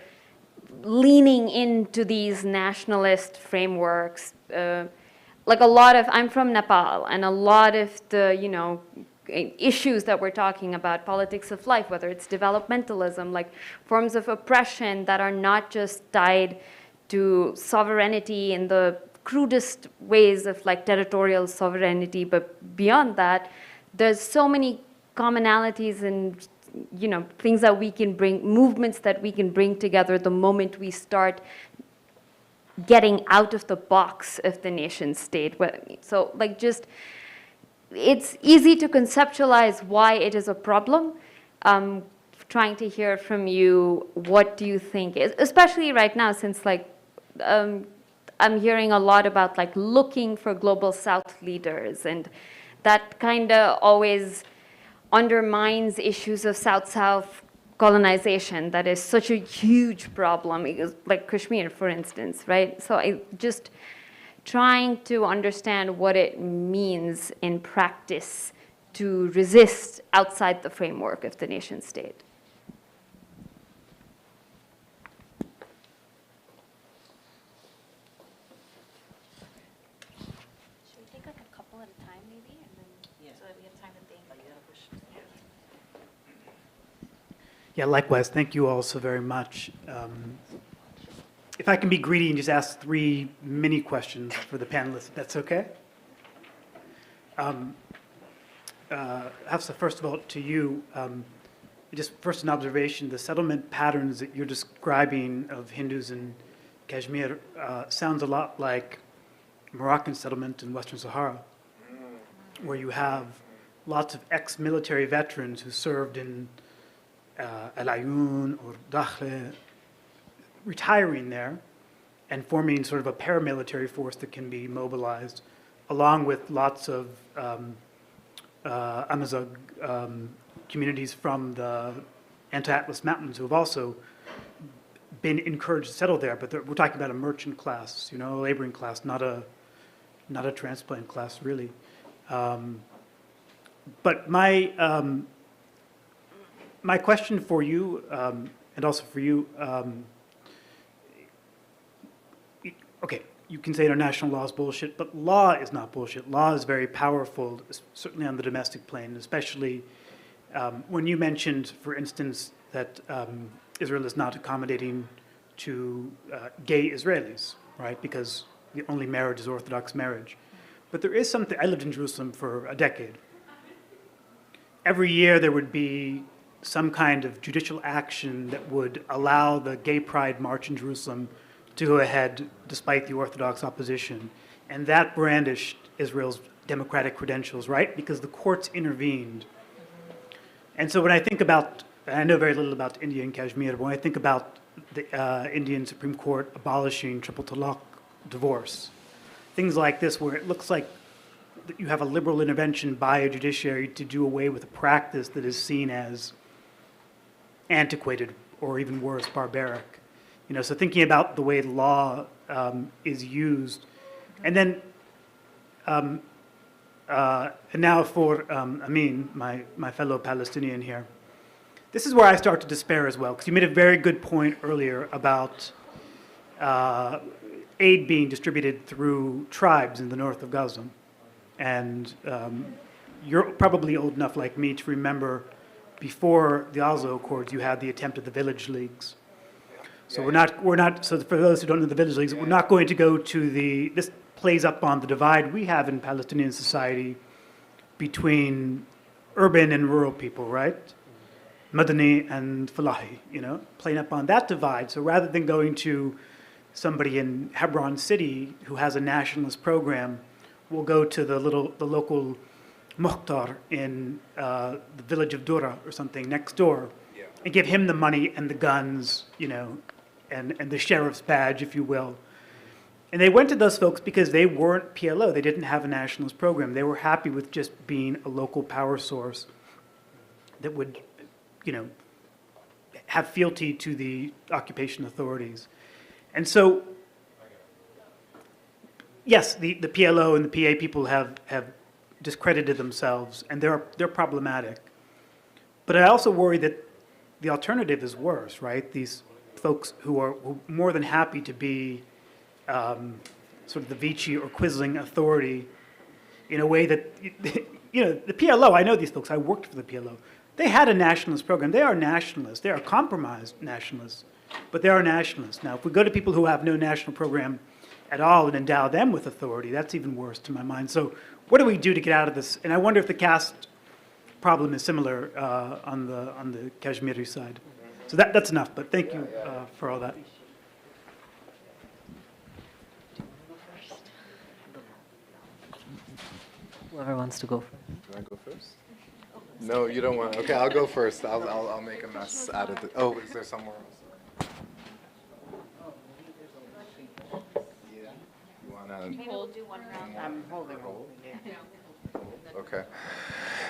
S6: leaning into these nationalist frameworks. Like a lot of, I'm from Nepal, and a lot of the, you know, issues that we're talking about, politics of life, whether it's developmentalism, like forms of oppression that are not just tied to sovereignty in the crudest ways of like territorial sovereignty, but beyond that, there's so many commonalities and, you know, things that we can bring, movements that we can bring together the moment we start getting out of the box of the nation state. So like just, it's easy to conceptualize why it is a problem. Trying to hear from you, what do you think is, especially right now since like, I'm hearing a lot about like looking for global South leaders, and that kind of always undermines issues of South-South colonization that is such a huge problem, like Kashmir, for instance, right? So I just trying to understand what it means in practice to resist outside the framework of the nation state.
S4: Should we take like a couple at a time maybe, and then so that we have time to think?
S7: Yeah, likewise. Thank you all so very much. If I can be greedy and just ask 3 mini questions for the panelists, if that's okay? Hafsa, first of all, to you, just first an observation, the settlement patterns that you're describing of Hindus in Kashmir sounds a lot like Moroccan settlement in Western Sahara, where you have lots of ex-military veterans who served in Al Ayun or Dakhle, retiring there and forming sort of a paramilitary force that can be mobilized, along with lots of Amazigh communities from the Anti-Atlas Mountains who have also been encouraged to settle there. But we're talking about a merchant class, you know, a laboring class, not a transplant class, really. But my question for you, and also for you, okay, you can say international law is bullshit, but law is not bullshit. Law is very powerful, certainly on the domestic plane, especially when you mentioned, for instance, that Israel is not accommodating to gay Israelis, right? Because the only marriage is Orthodox marriage. But there is something, I lived in Jerusalem for a decade. Every year there would be some kind of judicial action that would allow the gay pride march in Jerusalem to go ahead despite the Orthodox opposition. And that brandished Israel's democratic credentials, right? Because the courts intervened. And so when I think about, I know very little about India and Kashmir, but when I think about the Indian Supreme Court abolishing triple talaq divorce, things like this where it looks like that you have a liberal intervention by a judiciary to do away with a practice that is seen as antiquated or even worse, barbaric. You know, so thinking about the way law is used. And then, and now for Amin, my fellow Palestinian here. This is where I start to despair as well, because you made a very good point earlier about aid being distributed through tribes in the north of Gaza. And you're probably old enough like me to remember before the Oslo Accords, you had the attempt at the village leagues. So we're not, so for those who don't know the village leagues, we're not going to go to this plays up on the divide we have in Palestinian society between urban and rural people, right? Madani and Falahi, you know, playing up on that divide. So rather than going to somebody in Hebron City who has a nationalist program, we'll go to the local Mukhtar in the village of Dura or something next door, and give him the money and the guns, you know, and the sheriff's badge, if you will. And they went to those folks because they weren't PLO. They didn't have a nationalist program. They were happy with just being a local power source that would, you know, have fealty to the occupation authorities. And so, yes, the PLO and the PA people have discredited themselves, and they're problematic. But I also worry that the alternative is worse, right? These folks who are more than happy to be sort of the Vichy or Quisling authority in a way that, you know, the PLO, I know these folks, I worked for the PLO. They had a nationalist program. They are nationalists. They are compromised nationalists, but they are nationalists. Now, if we go to people who have no national program at all and endow them with authority, that's even worse to my mind. So what do we do to get out of this? And I wonder if the caste problem is similar on the Kashmiri side. So that's enough, but thank you for all that.
S5: Whoever wants to go first.
S1: Do I go first? No, you don't want. Okay, I'll go first. I'll make a mess out of it. Oh, is there somewhere else? Yeah. You wanna?
S6: Hold do one round.
S5: I'm holding.
S1: Okay.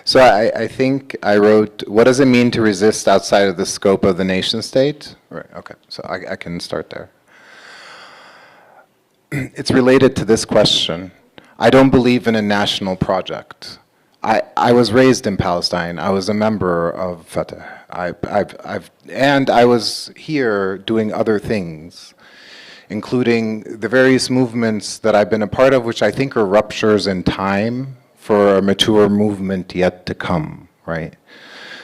S1: So I think I wrote, what does it mean to resist outside of the scope of the nation state? Right. Okay. So I can start there. It's related to this question. I don't believe in a national project. I was raised in Palestine. I was a member of Fatah. And I was here doing other things, including the various movements that I've been a part of, which I think are ruptures in time for a mature movement yet to come, right?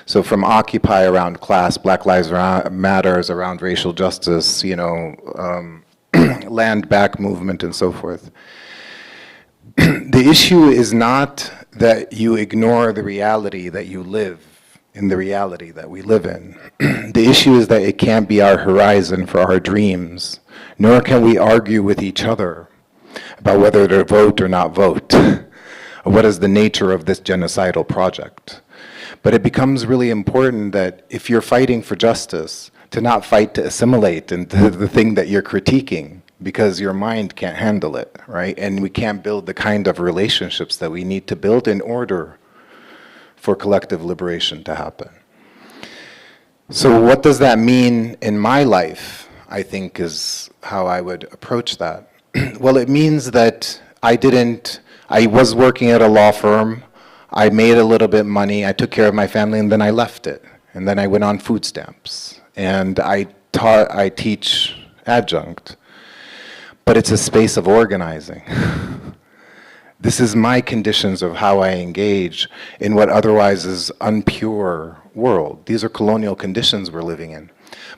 S1: So from Occupy around class, Black Lives Matters around racial justice, you know, land back movement and so forth. The issue is not that you ignore the reality that you live in, the reality that we live in. The issue is that it can't be our horizon for our dreams, nor can we argue with each other about whether to vote or not vote, or what is the nature of this genocidal project. But it becomes really important that if you're fighting for justice, to not fight to assimilate into the thing that you're critiquing, because your mind can't handle it, right? And we can't build the kind of relationships that we need to build in order for collective liberation to happen. So what does that mean in my life, I think, is how I would approach that. Well, it means that I was working at a law firm, I made a little bit of money, I took care of my family, and then I left it. And then I went on food stamps. And I teach adjunct. But it's a space of organizing. This is my conditions of how I engage in what otherwise is unpure world. These are colonial conditions we're living in.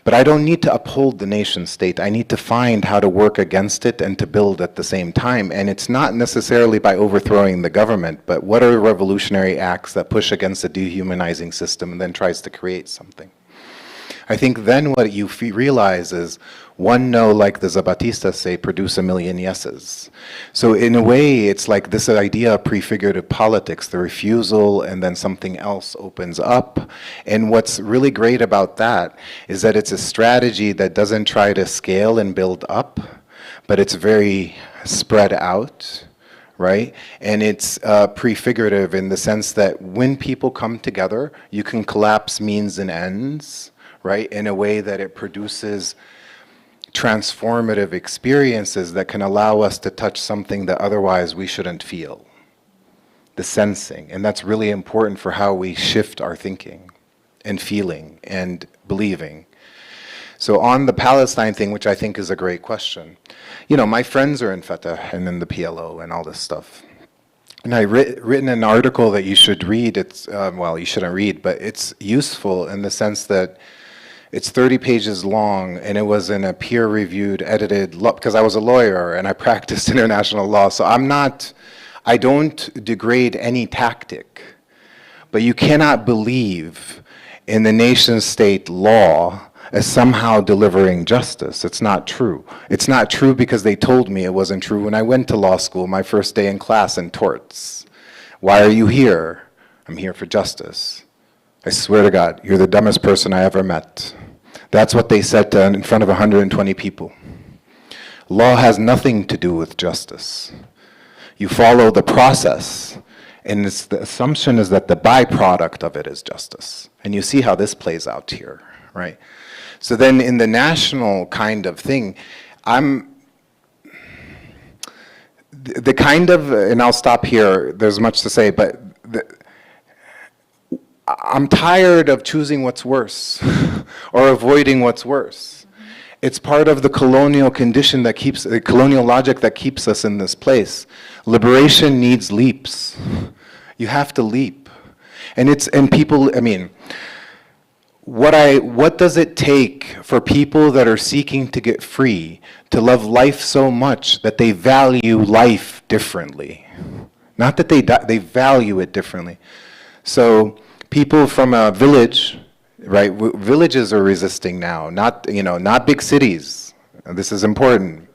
S1: But I don't need to uphold the nation state. I need to find how to work against it and to build at the same time. And it's not necessarily by overthrowing the government, but what are revolutionary acts that push against a dehumanizing system and then tries to create something? I think then what you realize is one no, like the Zapatistas say, produce a million yeses. So in a way, it's like this idea of prefigurative politics, the refusal and then something else opens up. And what's really great about that is that it's a strategy that doesn't try to scale and build up, but it's very spread out, right? And it's prefigurative in the sense that when people come together, you can collapse means and ends, right? In a way that it produces transformative experiences that can allow us to touch something that otherwise we shouldn't feel. The sensing. And that's really important for how we shift our thinking and feeling and believing. So on the Palestine thing, which I think is a great question, you know, my friends are in Fatah and in the PLO and all this stuff. And I written an article that you should read. It's, well, you shouldn't read, but it's useful in the sense that it's 30 pages long, and it was in a peer-reviewed, edited law, because I was a lawyer and I practiced international law. So I don't degrade any tactic, but you cannot believe in the nation-state law as somehow delivering justice. It's not true. It's not true because they told me it wasn't true when I went to law school, my first day in class in torts. Why are you here? I'm here for justice. I swear to God, you're the dumbest person I ever met. That's what they said in front of 120 people. Law has nothing to do with justice. You follow the process, and the assumption is that the byproduct of it is justice. And you see how this plays out here, right? So then in the national kind of thing, the kind of, and I'll stop here, there's much to say, but I'm tired of choosing what's worse or avoiding what's worse. It's part of the colonial condition that keeps, the colonial logic that keeps us in this place. Liberation needs leaps. You have to leap. And people, I mean, what does it take for people that are seeking to get free to love life so much that they value life differently? Not that they value it differently. So people from a village, right? Villages are resisting now, not big cities. This is important.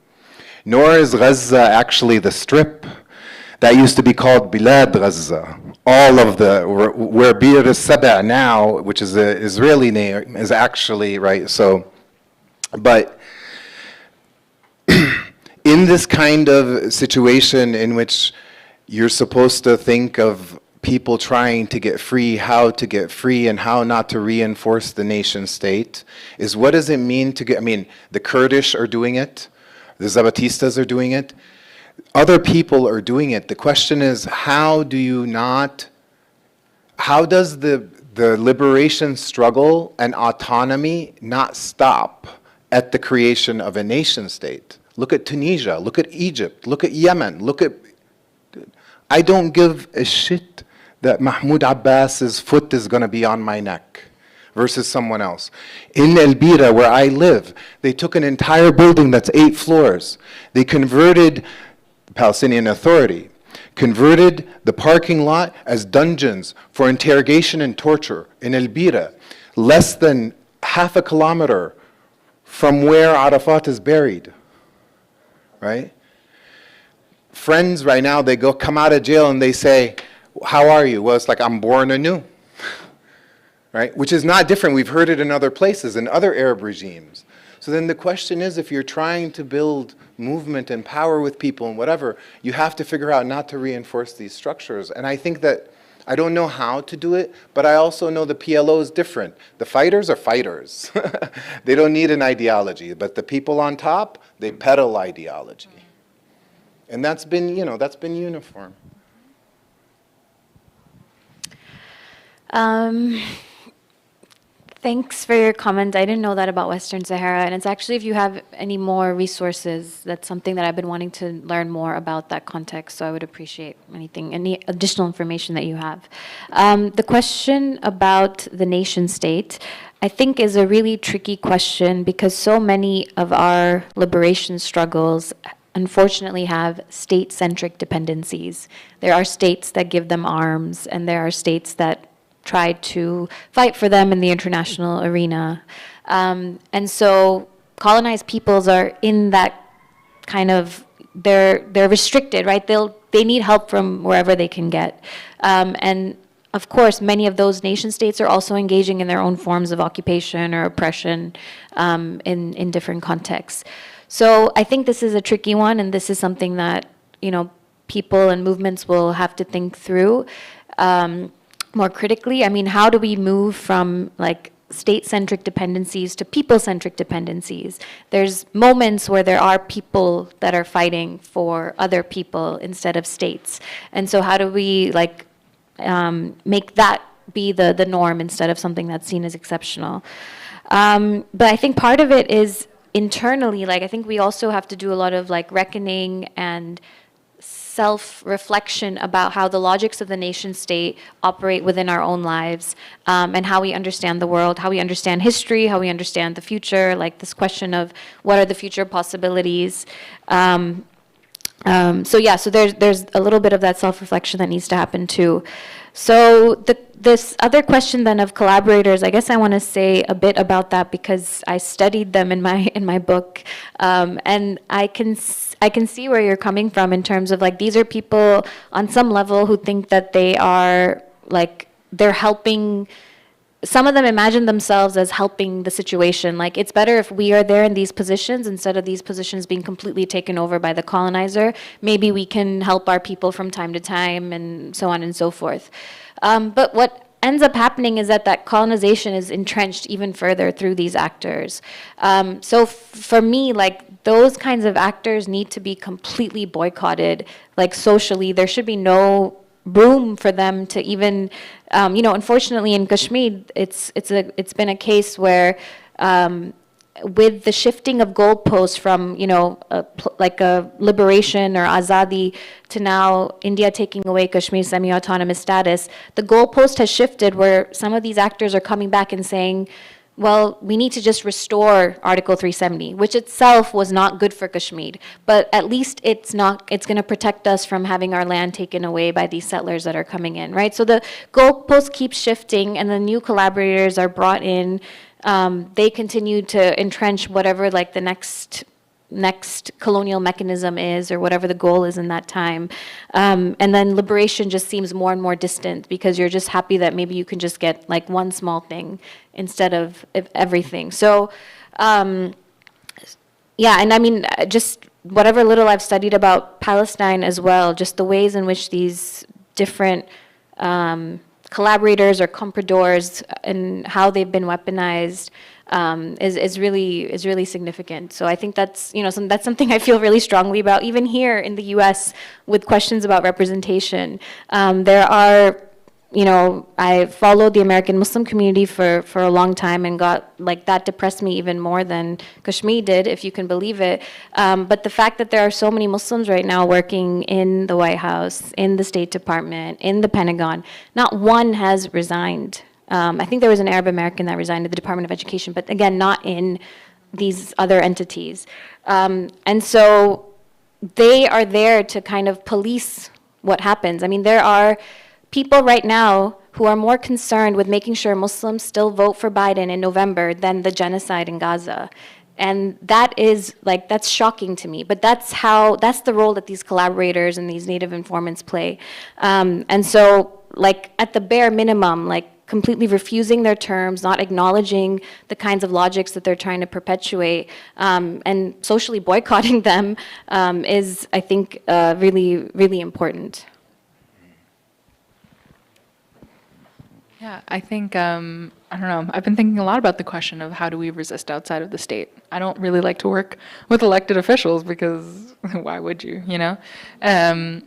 S1: Nor is Gaza actually the strip that used to be called Bilad Gaza. All of where Bir al-Saba now, which is the Israeli name, is actually, right? So, but in this kind of situation in which you're supposed to think of people trying to get free, how to get free, and how not to reinforce the nation state, is what does it mean to get, I mean, the Kurdish are doing it, the Zabatistas are doing it, other people are doing it. The question is, how does the liberation struggle and autonomy not stop at the creation of a nation state? Look at Tunisia, look at Egypt, look at Yemen, I don't give a shit that Mahmoud Abbas's foot is going to be on my neck versus someone else. In El Bira, where I live, they took an entire building that's 8 floors. They converted, the Palestinian Authority, converted the parking lot as dungeons for interrogation and torture in El Bira, less than half a kilometer from where Arafat is buried, right? Friends right now, they come out of jail and they say, how are you? Well, it's like, I'm born anew, right? Which is not different. We've heard it in other places, in other Arab regimes. So then the question is, if you're trying to build movement and power with people and whatever, you have to figure out not to reinforce these structures. And I think that, I don't know how to do it, but I also know the PLO is different. The fighters are fighters. They don't need an ideology, but the people on top, they peddle ideology. And that's been uniform.
S4: Thanks for your comment. I didn't know that about Western Sahara. And it's actually, if you have any more resources, that's something that I've been wanting to learn more about that context. So I would appreciate any additional information that you have. The question about the nation state, I think, is a really tricky question because so many of our liberation struggles unfortunately have state-centric dependencies. There are states that give them arms, and there are states that try to fight for them in the international arena. And so colonized peoples are in that kind of, they're restricted, right? They need help from wherever they can get. And of course, many of those nation states are also engaging in their own forms of occupation or oppression in different contexts. So I think this is a tricky one, and this is something that, people and movements will have to think through more critically. I mean, how do we move from like state-centric dependencies to people-centric dependencies? There's moments where there are people that are fighting for other people instead of states. And so how do we make that be the norm instead of something that's seen as exceptional? But I think part of it is internally, I think we also have to do a lot of reckoning and self-reflection about how the logics of the nation state operate within our own lives, and how we understand the world, how we understand history, how we understand the future, this question of what are the future possibilities. So there's a little bit of that self-reflection that needs to happen too. So this other question then of collaborators, I guess I want to say a bit about that because I studied them in my book, and I can see where you're coming from in terms of these are people on some level who think that they are they're helping. Some of them imagine themselves as helping the situation. It's better if we are there in these positions instead of these positions being completely taken over by the colonizer. Maybe we can help our people from time to time and so on and so forth. But what ends up happening is that colonization is entrenched even further through these actors. So for me, those kinds of actors need to be completely boycotted, socially. There should be no room for them to even, unfortunately in Kashmir, it's been a case where with the shifting of goalposts from, a liberation or azadi to now India taking away Kashmir's semi-autonomous status, the goalpost has shifted where some of these actors are coming back and saying, well, we need to just restore Article 370, which itself was not good for Kashmir, but at least it's going to protect us from having our land taken away by these settlers that are coming in, right? So the goalpost keeps shifting, and the new collaborators are brought in. They continue to entrench whatever the next colonial mechanism is, or whatever the goal is in that time. And then liberation just seems more and more distant because you're just happy that maybe you can just get one small thing instead of everything. So, and I mean, just whatever little I've studied about Palestine as well, just the ways in which these different collaborators or compradors and how they've been weaponized is really significant. So I think that's that's something I feel really strongly about. Even here in the U.S. with questions about representation, there are I followed the American Muslim community for a long time and got that depressed me even more than Kashmir did, if you can believe it. But the fact that there are so many Muslims right now working in the White House, in the State Department, in the Pentagon, not one has resigned. I think there was an Arab American that resigned to the Department of Education, but again, not in these other entities. And so they are there to kind of police what happens. I mean, there are people right now who are more concerned with making sure Muslims still vote for Biden in November than the genocide in Gaza. And that is that's shocking to me, but that's the role that these collaborators and these native informants play. And so at the bare minimum, completely refusing their terms, not acknowledging the kinds of logics that they're trying to perpetuate, and socially boycotting them is, I think, really, really important.
S2: Yeah, I think, I don't know, I've been thinking a lot about the question of how do we resist outside of the state. I don't really like to work with elected officials because why would you, And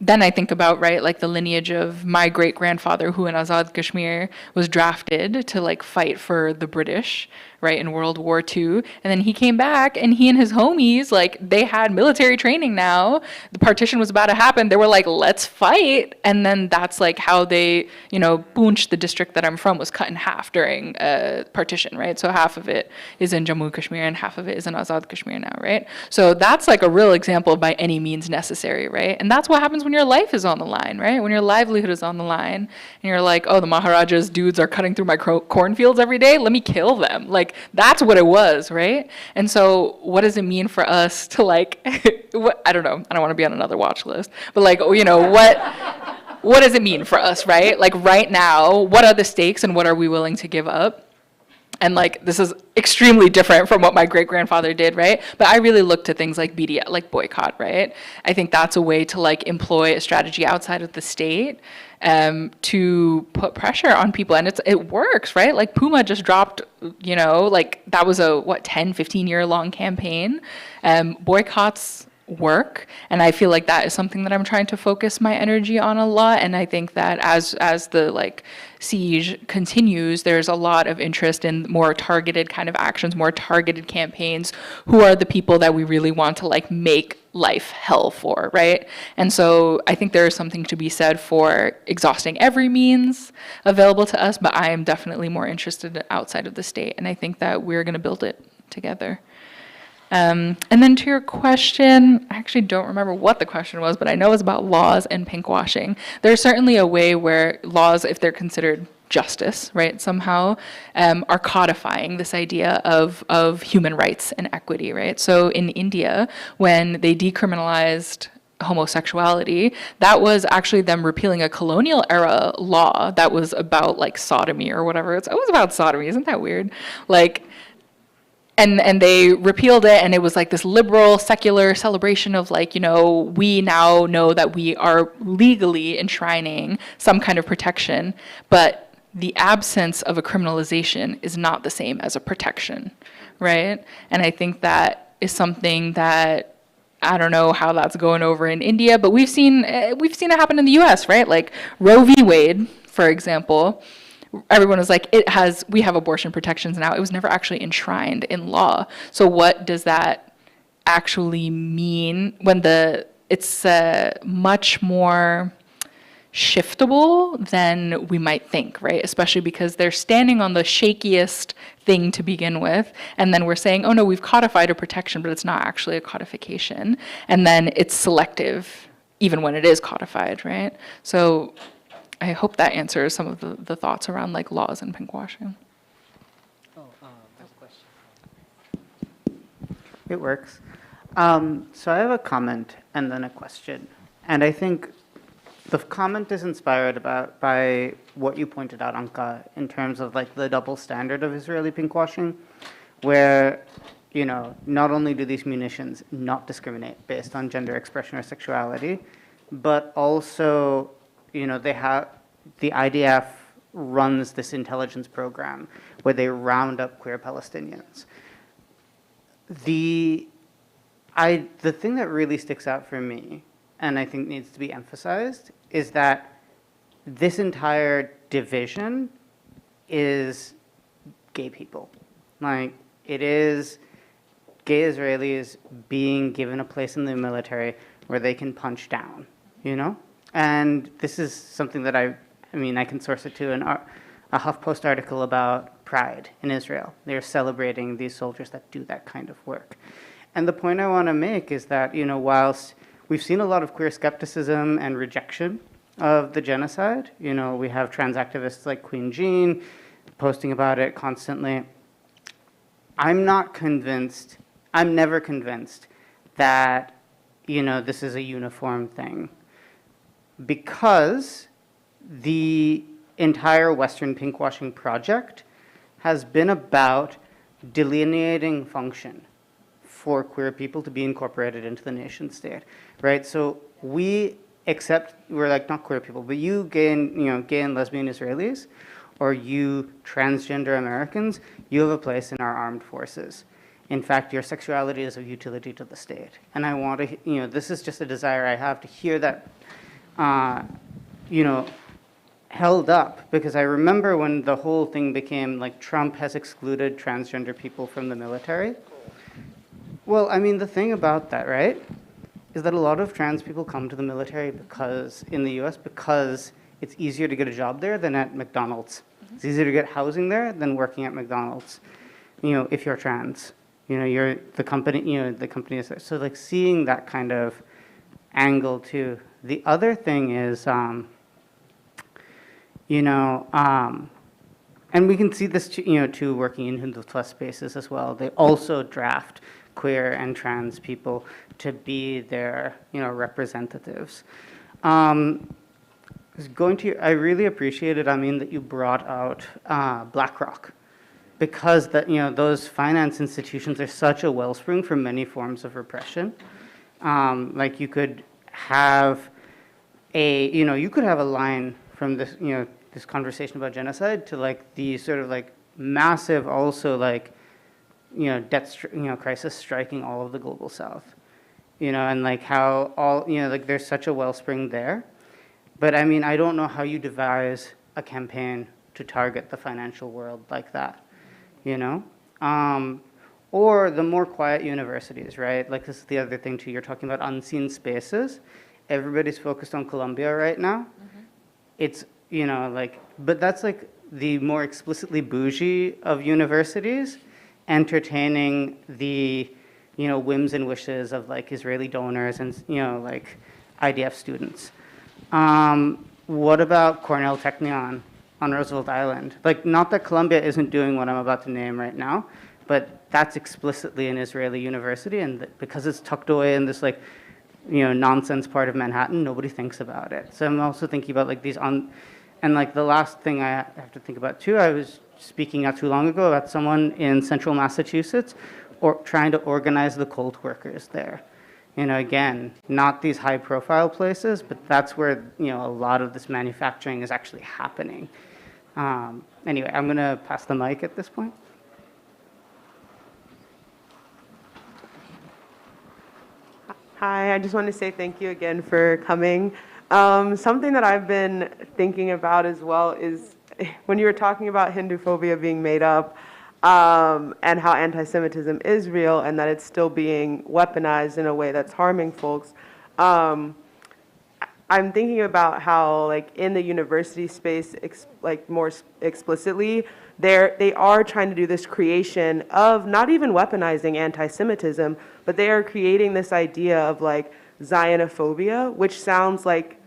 S2: then I think about, right, the lineage of my great-grandfather who in Azad Kashmir was drafted to fight for the British, right, in World War II. And then he came back and he and his homies, they had military training now. The partition was about to happen. They were let's fight. And then that's how they, Poonch, the district that I'm from, was cut in half during partition, right? So half of it is in Jammu Kashmir and half of it is in Azad Kashmir now, right? So that's a real example of by any means necessary, right? And that's what happens when your life is on the line, right? When your livelihood is on the line and you're oh, the Maharaja's dudes are cutting through my cornfields every day. Let me kill them. That's what it was, right? And so what does it mean for us to I don't know, I don't want to be on another watch list, but what does it mean for us, right? Right now, what are the stakes and what are we willing to give up? And like, this is extremely different from what my great grandfather did, right? But I really look to things like BDS, like boycott, right? I think that's a way to like employ a strategy outside of the state to put pressure on people. And it works, right? Like Puma just dropped, you know, like that was a, 10, 15 year long campaign. Boycotts work, and I feel like that is something that I'm trying to focus my energy on a lot. And I think that as the like siege continues, there's a lot of interest in more targeted kind of actions, more targeted campaigns. Who are the people that we really want to like make life hell for, right? And so I think there is something to be said for exhausting every means available to us, but I am definitely more interested outside of the state, and I think that we're going to build it together. And then to your question, I actually don't remember what the question was, but I know it's about laws and pinkwashing. There's certainly a way where laws, if they're considered justice, right, somehow, are codifying this idea of human rights and equity, right? So in India, when they decriminalized homosexuality, that was actually them repealing a colonial era law that was about like sodomy or whatever. It was about sodomy, isn't that weird? Like, and they repealed it, and it was like this liberal, secular celebration of like, you know, we now know that we are legally enshrining some kind of protection, but the absence of a criminalization is not the same as a protection, right? And I think that is something that, I don't know how that's going over in India, but we've seen it happen in the US, right? Like Roe v. Wade, for example, everyone was like, we have abortion protections now. It was never actually enshrined in law. So what does that actually mean when it's much more shiftable than we might think, right? Especially because they're standing on the shakiest thing to begin with, and then we're saying, oh no, we've codified a protection, but it's not actually a codification. And then it's selective, even when it is codified, right? So I hope that answers some of the thoughts around like laws and pinkwashing.
S5: There's a question.
S8: It works. So I have a comment and then a question. And I think the comment is inspired by what you pointed out, Anka, in terms of like the double standard of Israeli pinkwashing, where, you know, not only do these munitions not discriminate based on gender expression or sexuality, but also, you know, the IDF runs this intelligence program where they round up queer Palestinians. The thing that really sticks out for me, and I think needs to be emphasized, is that this entire division is gay people. Like, it is gay Israelis being given a place in the military where they can punch down, you know? And this is something that I can source it to a HuffPost article about Pride in Israel. They're celebrating these soldiers that do that kind of work. And the point I want to make is that, you know, whilst we've seen a lot of queer skepticism and rejection of the genocide, you know, we have trans activists like Queen Jean posting about it constantly. I'm never convinced that, you know, this is a uniform thing, because the entire Western pinkwashing project has been about delineating function for queer people to be incorporated into the nation state, right? So we're like, not queer people, but you gay and lesbian Israelis, or you transgender Americans, you have a place in our armed forces. In fact, your sexuality is of utility to the state. And I want to, you know, this is just a desire I have to hear that, you know, held up, because I remember when the whole thing became like Trump has excluded transgender people from the military. Well, I mean, the thing about that, right, is that a lot of trans people come to the military because, in the US, because it's easier to get a job there than at McDonald's. Mm-hmm. It's easier to get housing there than working at McDonald's, you know, if you're trans. You know, the company is there. So like seeing that kind of angle too. The other thing is, you know, and we can see this, you know, too, working in Hindutva spaces as well. They also draft queer and trans people to be their, you know, representatives. I really appreciated, Amin, that you brought out BlackRock, because those finance institutions are such a wellspring for many forms of repression. Like you could have a line from this, this conversation about genocide to like the sort of like massive also like, crisis striking all of the global south, and like how all, like there's such a wellspring there. But I mean, I don't know how you devise a campaign to target the financial world like that, or the more quiet universities, right? Like this is the other thing too, you're talking about unseen spaces. Everybody's focused on Columbia right now. It's, but that's like the more explicitly bougie of universities entertaining the, whims and wishes of like Israeli donors and, like IDF students. What about Cornell Technion on Roosevelt Island? Like, not that Columbia isn't doing what I'm about to name right now, but that's explicitly an Israeli university, and because it's tucked away in this like, nonsense part of Manhattan, nobody thinks about it. So I'm also thinking about like these and like the last thing I have to think about too, I was speaking not too long ago about someone in central Massachusetts or trying to organize the colt workers there. Again, not these high profile places, but that's where, a lot of this manufacturing is actually happening. Anyway, I'm gonna pass the mic at this point.
S9: Hi, I just want to say thank you again for coming. Something that I've been thinking about as well is when you were talking about Hinduphobia being made up and how anti-Semitism is real and that it's still being weaponized in a way that's harming folks. I'm thinking about how, like, in the university space, like more explicitly, they are trying to do this creation of not even weaponizing anti-Semitism, but they are creating this idea of like Zionophobia, which sounds like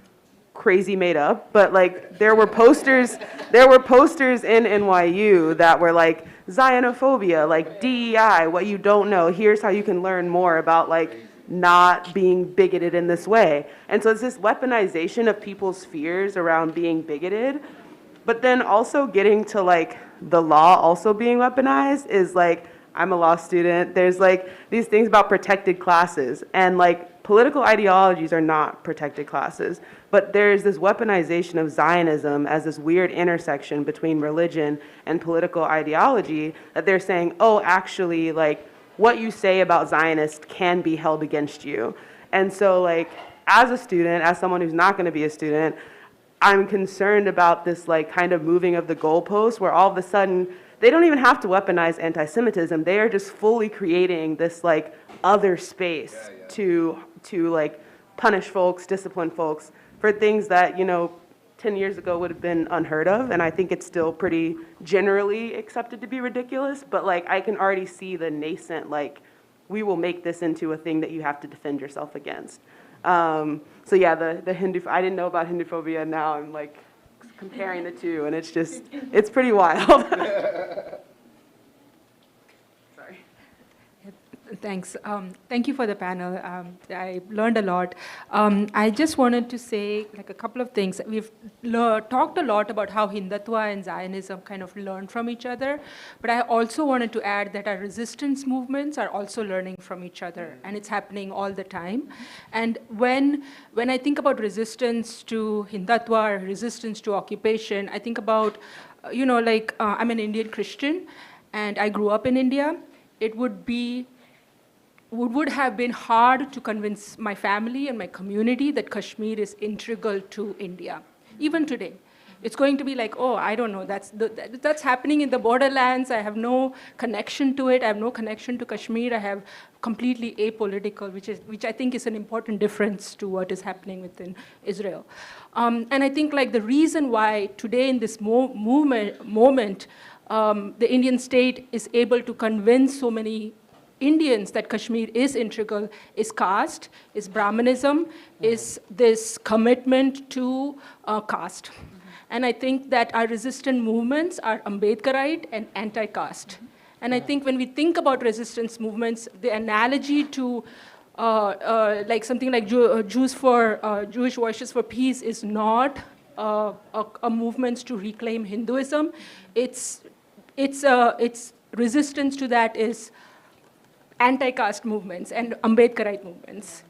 S9: crazy made up, but like there were posters in NYU that were like Zionophobia, like DEI, what you don't know, here's how you can learn more about like not being bigoted in this way. And so it's this weaponization of people's fears around being bigoted, but then also getting to like the law also being weaponized is like, I'm a law student, there's like these things about protected classes, and like political ideologies are not protected classes, but there's this weaponization of Zionism as this weird intersection between religion and political ideology that they're saying, oh, actually, like what you say about Zionists can be held against you. And so like as a student, as someone who's not gonna be a student, I'm concerned about this like kind of moving of the goalposts where all of a sudden they don't even have to weaponize anti-Semitism. They are just fully creating this like other space to like punish folks, discipline folks for things that, 10 years ago would have been unheard of. And I think it's still pretty generally accepted to be ridiculous, but like I can already see the nascent, like we will make this into a thing that you have to defend yourself against. So yeah, the Hindu, I didn't know about Hinduphobia, and now I'm like comparing the two, and it's just, it's pretty wild. Sorry.
S10: Thanks. Thank you for the panel. I learned a lot. I just wanted to say like a couple of things. We've talked a lot about how Hindutva and Zionism kind of learn from each other, but I also wanted to add that our resistance movements are also learning from each other, and it's happening all the time. And when I think about resistance to Hindutva, or resistance to occupation, I think about, I'm an Indian Christian, and I grew up in India. It would have been hard to convince my family and my community that Kashmir is integral to India, even today. It's going to be like, oh, I don't know, that's happening in the borderlands. I have no connection to it. I have no connection to Kashmir. I have completely apolitical, which I think is an important difference to what is happening within Israel. And I think like the reason why today in this moment, the Indian state is able to convince so many Indians that Kashmir is integral is caste, is Brahmanism, is this commitment to caste. And I think that our resistant movements are Ambedkarite and anti-caste. And I think when we think about resistance movements, the analogy to like something like Jewish Voices for Peace is not a movement to reclaim Hinduism. It's its resistance to that is anti-caste movements and Ambedkarite movements.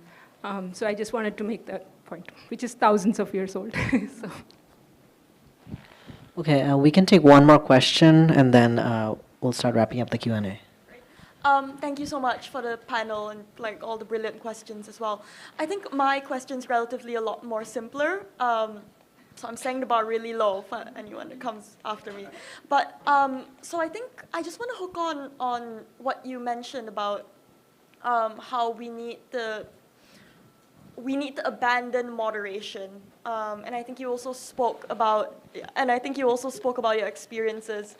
S10: So I just wanted to make that point, which is thousands of years old. So.
S5: Okay, we can take one more question, and then we'll start wrapping up the Q&A.
S11: Thank you so much for the panel and like all the brilliant questions as well. I think my question's relatively a lot more simpler. So I'm setting the bar really low for anyone that comes after me. But so I think I just want to hook on what you mentioned about how we need to abandon moderation. And I think you also spoke about your experiences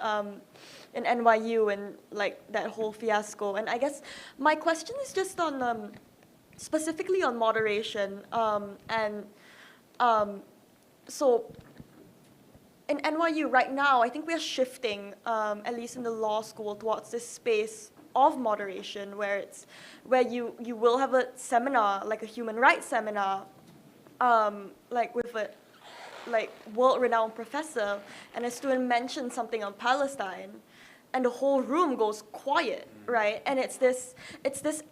S11: in NYU and like that whole fiasco. And I guess my question is just on specifically on moderation so in NYU right now, I think we are shifting, at least in the law school, towards this space of moderation, where you will have a seminar, like a human rights seminar, like with a world-renowned professor, and a student mentions something on Palestine, and the whole room goes quiet, right? And it's this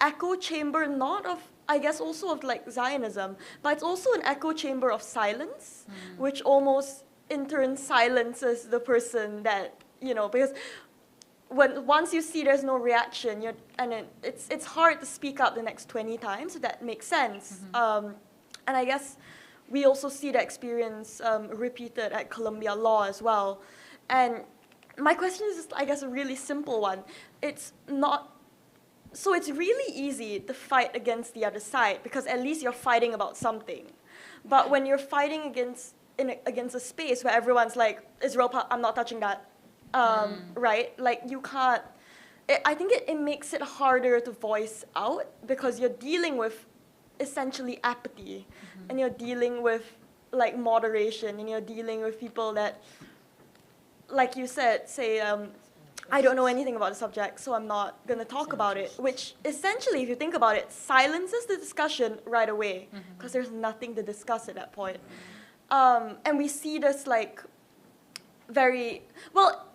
S11: echo chamber, not of, I guess, also of like Zionism, but it's also an echo chamber of silence, which almost in turn silences the person that, because once you see there's no reaction, it's hard to speak up the next 20 times, so that makes sense. And I guess we also see the experience repeated at Columbia Law as well. And my question is, I guess, a really simple one. So it's really easy to fight against the other side because at least you're fighting about something. But when you're fighting against a space where everyone's like, Israel, I'm not touching that, right? Like you can't. I think it makes it harder to voice out because you're dealing with essentially apathy, and you're dealing with like moderation, and you're dealing with people that, like you said, say, I don't know anything about the subject, so I'm not going to talk about it, which essentially, if you think about it, silences the discussion right away, because there's nothing to discuss at that point. And we see this like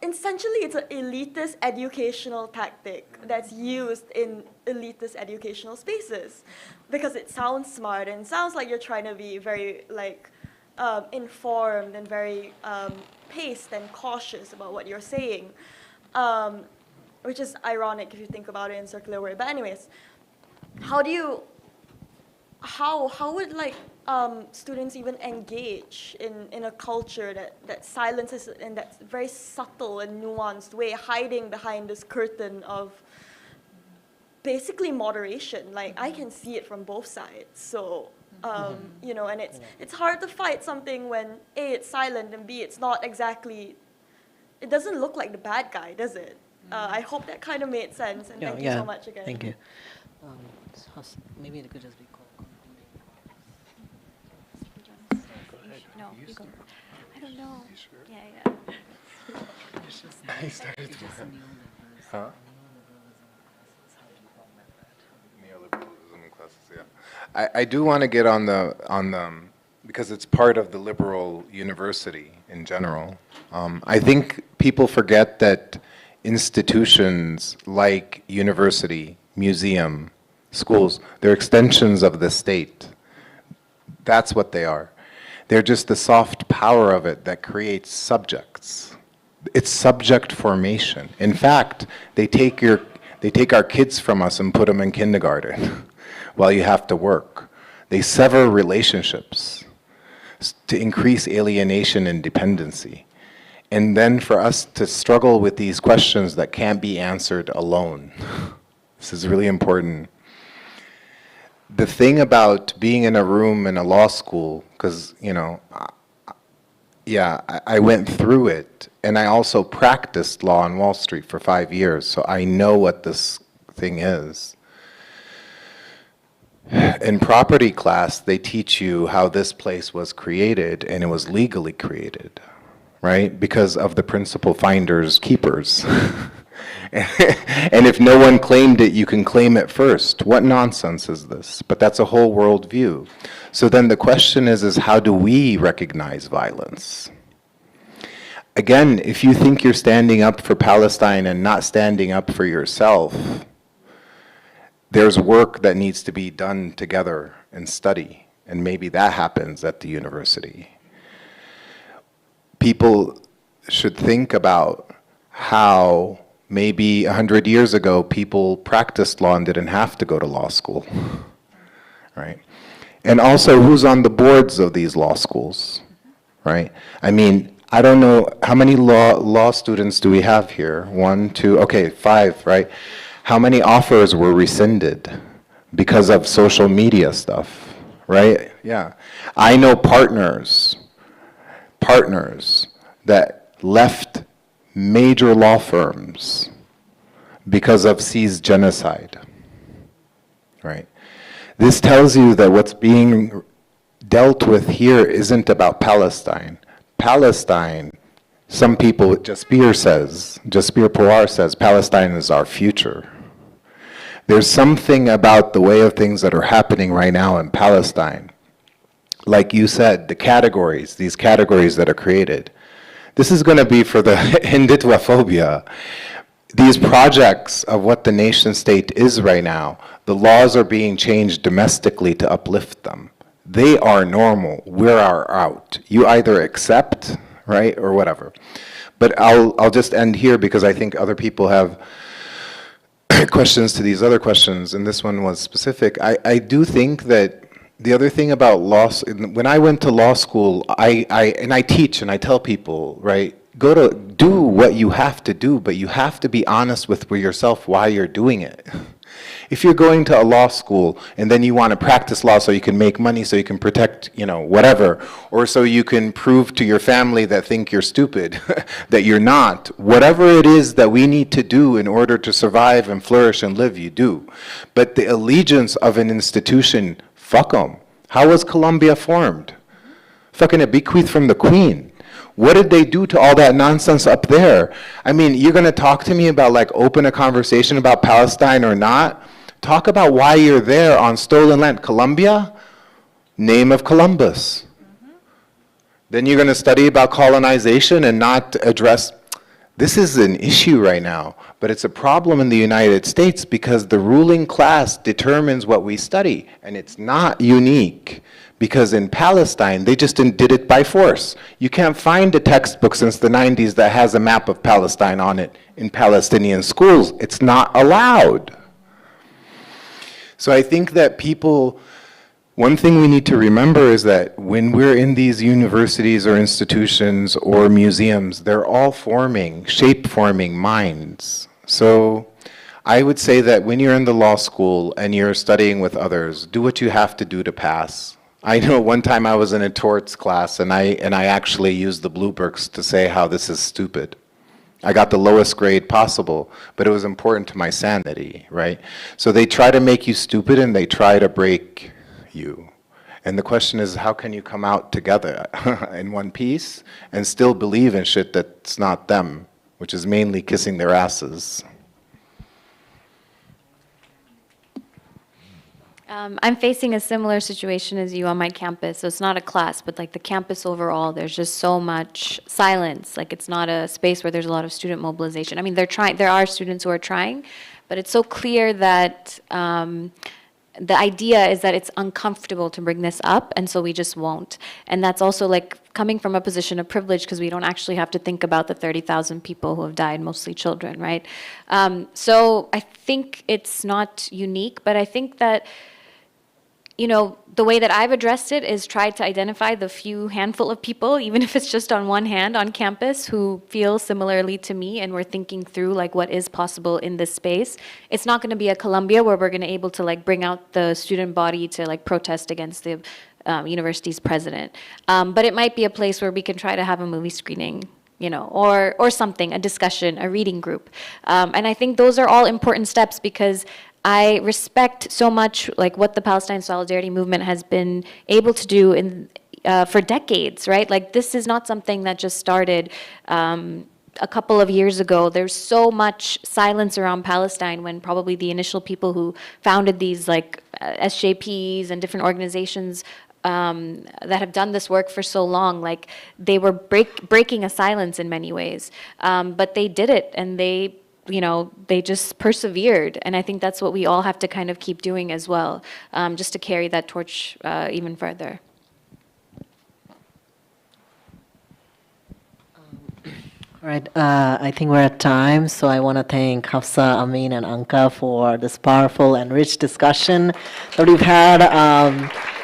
S11: essentially it's an elitist educational tactic that's used in elitist educational spaces, because it sounds smart and sounds like you're trying to be very like informed and very paced and cautious about what you're saying. Which is ironic if you think about it in a circular way. But anyways, how would like students even engage in a culture that silences in that very subtle and nuanced way, hiding behind this curtain of basically moderation? Like I can see it from both sides. So and it's hard to fight something when A, it's silent, and B, it's not exactly. It doesn't look like the bad guy, does it? I hope that kind of made sense, and thank you so much again.
S5: Thank you. Maybe it could just be called.
S4: No, you go. I don't know. Yeah.
S1: I started to. Huh? Neoliberalism in classes, yeah. I do want to get on the because it's part of the liberal university in general. I think people forget that institutions like university, museum, schools, they're extensions of the state. That's what they are. They're just the soft power of it that creates subjects. It's subject formation. In fact, they take our kids from us and put them in kindergarten while you have to work. They sever relationships to increase alienation and dependency. And then for us to struggle with these questions that can't be answered alone. This is really important. The thing about being in a room in a law school, because, I went through it, and I also practiced law on Wall Street for 5 years, so I know what this thing is. In property class, they teach you how this place was created, and it was legally created, right? Because of the principal finders, keepers. And if no one claimed it, you can claim it first. What nonsense is this? But that's a whole worldview. So then the question is how do we recognize violence? again, if you think you're standing up for Palestine and not standing up for yourself, there's work that needs to be done together and study, and maybe that happens at the university. People should think about how maybe 100 years ago people practiced law and didn't have to go to law school, right? And also, who's on the boards of these law schools, right? I mean, I don't know, how many law students do we have here? 1, 2, okay, 5, right? How many offers were rescinded because of social media stuff, right? Yeah. I know partners that left major law firms because of seized genocide, right? This tells you that what's being dealt with here isn't about Palestine. Palestine, some people, Jaspir Pawar says, Palestine is our future. There's something about the way of things that are happening right now in Palestine. Like you said, the categories, these categories that are created. This is going to be for the Hindutva phobia. These projects of what the nation state is right now, the laws are being changed domestically to uplift them. They are normal, we are out. You either accept, right, or whatever. But I'll just end here because I think other people have questions to these other questions, and this one was specific. I do think that the other thing about law, when I went to law school, I teach and I tell people, right, do what you have to do, but you have to be honest with yourself why you're doing it. If you're going to a law school and then you want to practice law so you can make money, so you can protect, whatever, or so you can prove to your family that think you're stupid, that you're not, whatever it is that we need to do in order to survive and flourish and live, you do. But the allegiance of an institution, fuck them. How was Colombia formed? Fucking a bequeath from the Queen. What did they do to all that nonsense up there? I mean, you're going to talk to me about, like, open a conversation about Palestine or not? Talk about why you're there on stolen land. Colombia? Name of Columbus. Then you're going to study about colonization and not address. This is an issue right now, but it's a problem in the United States because the ruling class determines what we study, and it's not unique. Because in Palestine, they just did it by force. You can't find a textbook since the 90s that has a map of Palestine on it in Palestinian schools. It's not allowed. So I think that one thing we need to remember is that when we're in these universities or institutions or museums, they're all shape-forming minds. So I would say that when you're in the law school and you're studying with others, do what you have to do to pass. I know one time I was in a torts class and I actually used the blue books to say how this is stupid. I got the lowest grade possible, but it was important to my sanity, right? So they try to make you stupid and they try to break you. And the question is, how can you come out together in one piece and still believe in shit that's not them, which is mainly kissing their asses?
S4: I'm facing a similar situation as you on my campus. So it's not a class, but like the campus overall, there's just so much silence. Like it's not a space where there's a lot of student mobilization. I mean, there are students who are trying, but it's so clear that the idea is that it's uncomfortable to bring this up, and so we just won't. And that's also like coming from a position of privilege because we don't actually have to think about the 30,000 people who have died, mostly children, right? So I think it's not unique, but I think that the way that I've addressed it is try to identify the handful of people, even if it's just on one hand on campus, who feel similarly to me, and we're thinking through like what is possible in this space. It's not going to be a Columbia where we're going to able to like bring out the student body to like protest against the university's president, but it might be a place where we can try to have a movie screening, or something, a discussion, a reading group, and I think those are all important steps because I respect so much like what the Palestine Solidarity Movement has been able to do for decades, right? Like this is not something that just started a couple of years ago. There's so much silence around Palestine when probably the initial people who founded these like SJPs and different organizations that have done this work for so long, like they were breaking a silence in many ways, but they did it, and they just persevered. And I think that's what we all have to kind of keep doing as well, just to carry that torch even further.
S5: All right, I think we're at time, so I want to thank Hafsa, Amin, and Anka for this powerful and rich discussion that we've had.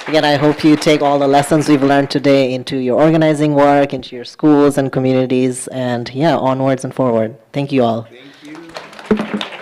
S5: Again, I hope you take all the lessons we've learned today into your organizing work, into your schools and communities, and yeah, onwards and forward. Thank you all.
S1: Thank you.